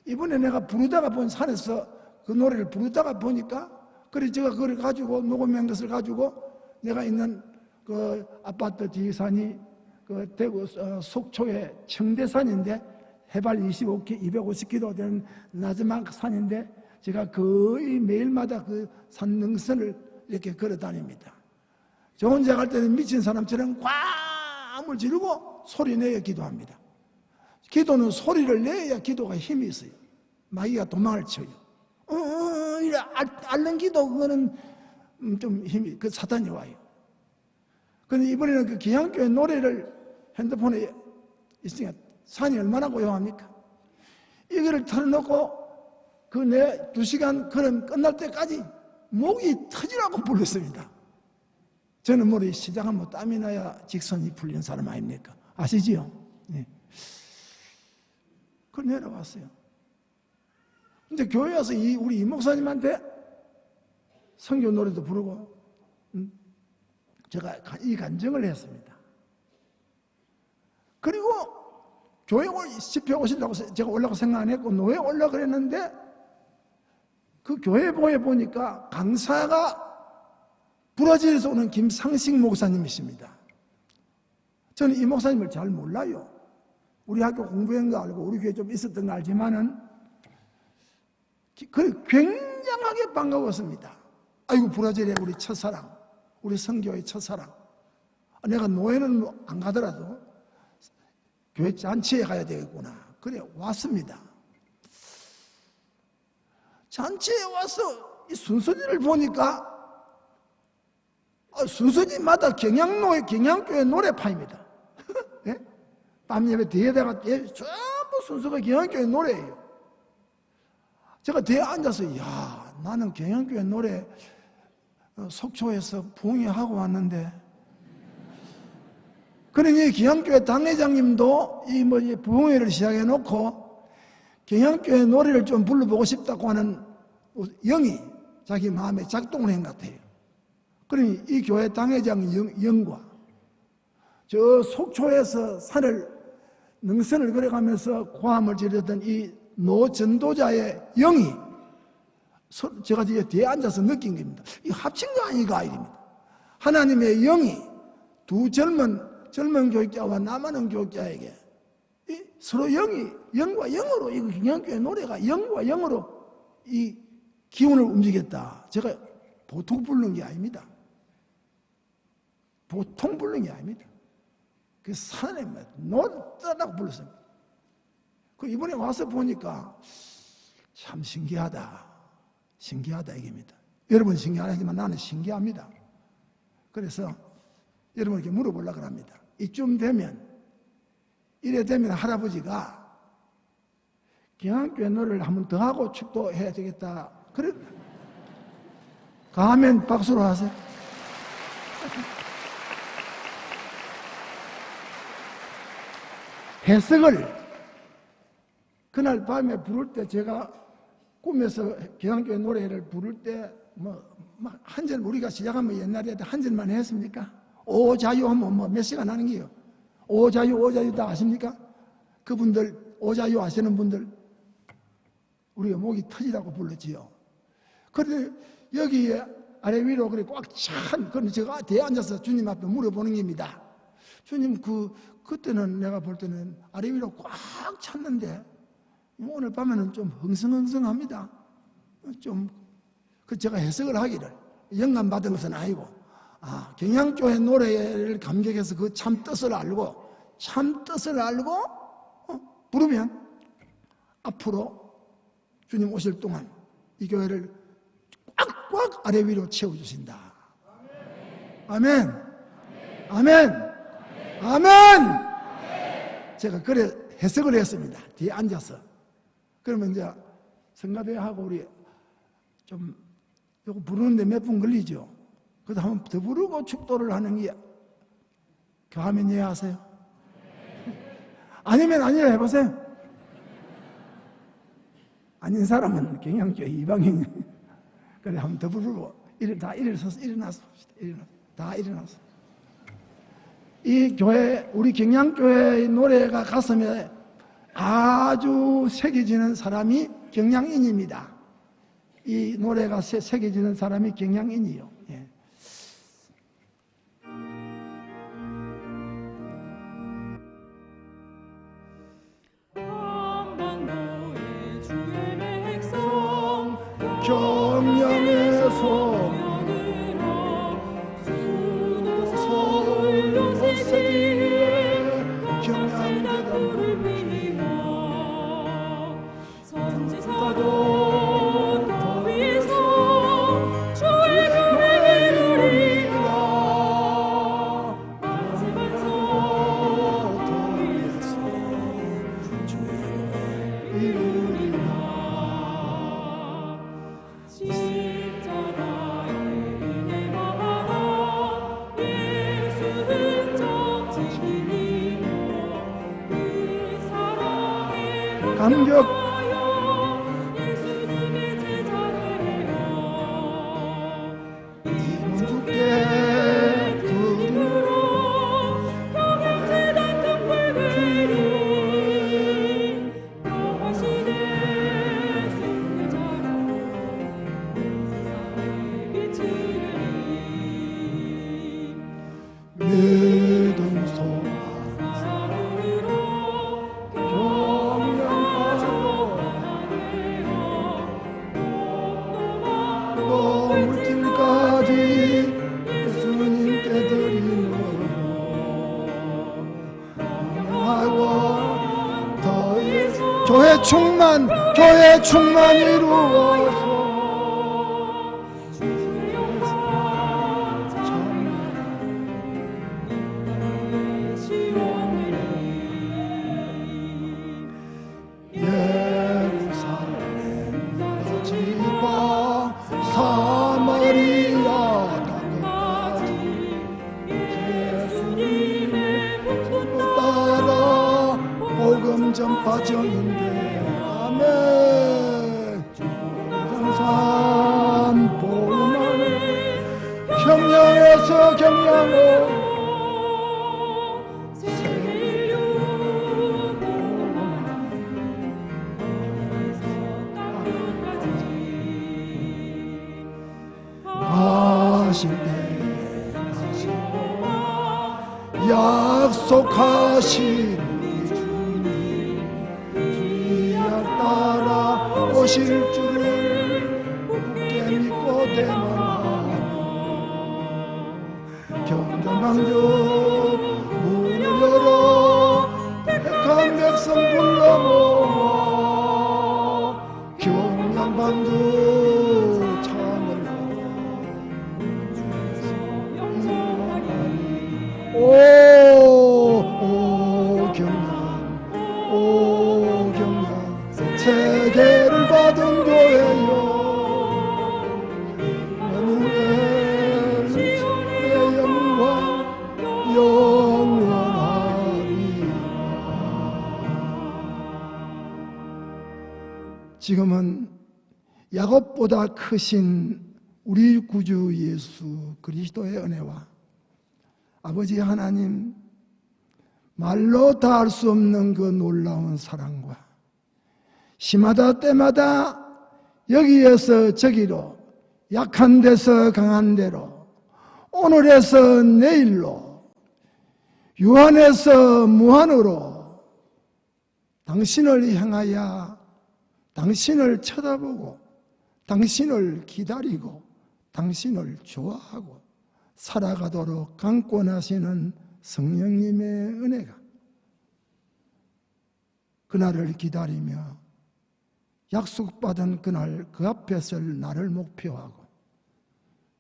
이번에 내가 부르다가 본 산에서 그 노래를 부르다가 보니까, 그래 제가 그걸 가지고 녹음한 것을 가지고 내가 있는 그 아파트 뒤산이 그 대구 속초의 청대산인데 해발 250km 되는 나지막 산인데, 제가 거의 매일마다 그 산능선을 이렇게 걸어 다닙니다. 저 혼자 갈 때는 미친 사람처럼 꽝을 지르고 소리내어 기도합니다. 기도는 소리를 내야 기도가 힘이 있어요. 마귀가 도망을 쳐요. 이래 앓는 기도, 그거는 좀 힘이, 그 사탄이 와요. 그런데 이번에는 그 기향교회 노래를 핸드폰에 있으니까 산이 얼마나 고요합니까? 이거를 틀어놓고 그 내 2시간 걸음 끝날 때까지 목이 터지라고 불렀습니다. 저는 머리 시작하면 땀이 나야 직선이 풀리는 사람 아닙니까? 아시지요? 네. 그 내려왔어요. 근데 교회 와서 우리 이 목사님한테 성교 노래도 부르고, 제가 이 간증을 했습니다. 그리고 교회 집회 오신다고 제가 올라가 생각 안 했고, 노예 올라 그랬는데, 그 교회 보니까 강사가 브라질에서 오는 김상식 목사님이십니다. 저는 이 목사님을 잘 몰라요. 우리 학교 공부한 거 알고 우리 교회 좀 있었던 거 알지만은 굉장하게 반가웠습니다. 아이고, 브라질의 우리 첫사랑, 우리 선교의 첫사랑. 내가 노예는 안 가더라도 교회 잔치에 가야 되겠구나. 그래 왔습니다. 잔치에 와서 이 순서지를 보니까 순서지마다 경향교회 노래파입니다. 네? 밤예배 뒤에다가 전부 순서가 경향교회 노래예요. 제가 뒤에 앉아서 나는 경향교회 노래 속초에서 부흥회하고 왔는데, 그러니 경향교회 당회장님도 이 부흥회를 시작해 놓고 경향교회 노래를 좀 불러보고 싶다고 하는 영이 자기 마음에 작동을 한 것 같아요. 그러니 이 교회 당회장 영과 저 속초에서 산을 능선을 걸어가면서 고함을 지르던 이 노전도자의 영이 제가 뒤에 앉아서 느낀 겁니다. 이 합친 거 아니가 이럽니다. 하나님의 영이 두 젊은 교육자와 남아는 교육자에게 서로 영과 영으로, 이 경향교회 노래가 영과 영으로 이 기운을 움직였다. 제가 보통 부르는 게 아닙니다. 보통 부르는 게 아닙니다. 그 산에 노래라고 불렀습니다. 그 이번에 와서 보니까 참 신기하다 이겁니다. 여러분 신기하지만 나는 신기합니다. 그래서 여러분에게 물어보려고 합니다. 이쯤 되면, 이래 되면 할아버지가 경향교회 노래를 한 번 더 하고 축도해야 되겠다. 그래, 가면 박수로 하세요. 해석을 그날 밤에 부를 때, 제가 꿈에서 경향교회 노래를 부를 때 한 절, 우리가 시작하면 옛날에 한 절만 했습니까? 오 자유 하면 몇 시간 하는 게요? 오 자유 다 아십니까? 그분들 오자유 하시는 분들 우리가 목이 터지라고 불렀지요. 그런데 여기에 아래 위로 그래 꽉 찬, 그런데 제가 뒤에 앉아서 주님 앞에 물어보는 겁니다. 주님 그때는 내가 볼 때는 아래 위로 꽉 찼는데 오늘 밤에는 좀 흥성흥성합니다. 좀 제가 해석을 하기를 영감 받은 것은 아니고 경향교회 노래를 감격해서 그 참 뜻을 알고 부르면 앞으로 주님 오실 동안 이 교회를 꽉꽉 아래 위로 채워주신다. 아멘. 아멘. 아멘. 제가 그래 해석을 했습니다. 뒤에 앉아서. 그러면 이제 성가대하고 우리 좀 이거 부르는데 몇 분 걸리죠. 그래도 한번 더 부르고 축도를 하는 게 교하면 이해하세요? 아니면 아니라 해보세요. 아닌 사람은 경향교회 이방인. 그래 한번 더 부르고 다 일어나서 봅시다. 다 일어나서. 이 교회 우리 경향교회의 노래가 가슴에 아주 새겨지는 사람이 경향인입니다. 이 노래가 새겨지는 사람이 경향인이요. 예. 한반도의 주의 백성 경향에서 수도 서울 요새지에 경향대담을 빌리며 선지자도 더 위에서 주의 교회를 누리라 마지막서 더 위에서 주의 교회를 누리라 십자가의 은혜와 예수는 정직이며 그 사랑의 감격 예수님의 제자를 해요 주께 이름으로 경영재단 등불들이 영화시대 승자로 세상에 비치리니 믿음 소망 사랑으로 또 물질까지 예수님께 드리는 하고 더 교회 충만 이루어서 주의 영광 찬양 시원히 예루살렘 지방 사마리아 땅끝까지 예수님의 복음 따라 복음 전파 정인데 아멘. 정산 복음하네 경양에서 경양으로 세계를 가실 때 약속하신 우리 주님 주약 따라 오실 줄을 굳게 믿고 대망하며 경전방주 문을 열어 택한 백성 불러 모아 경양방주 창을 오 경양 세계를 받은 교회여 내 영광 영원하리라. 지금은 야곱보다 크신 우리 구주 예수 그리스도의 은혜와 아버지 하나님 말로 다 할 수 없는 그 놀라운 사랑과 시마다 때마다 여기에서 저기로 약한 데서 강한 데로 오늘에서 내일로 유한에서 무한으로 당신을 향하여 당신을 쳐다보고 당신을 기다리고 당신을 좋아하고 살아가도록 강권하시는 성령님의 은혜가 그날을 기다리며 약속받은 그날 그 앞에 설 나를 목표하고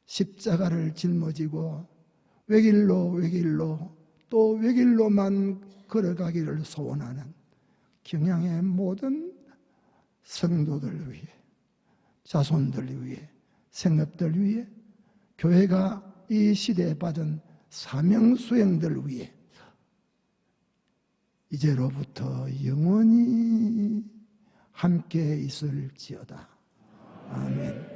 십자가를 짊어지고 외길로 또 외길로만 걸어가기를 소원하는 경양의 모든 성도들 위해 자손들 위해 생업들 위해 교회가 이 시대에 받은 사명 수행들 위해 이제로부터 영원히 함께 있을지어다. 아멘.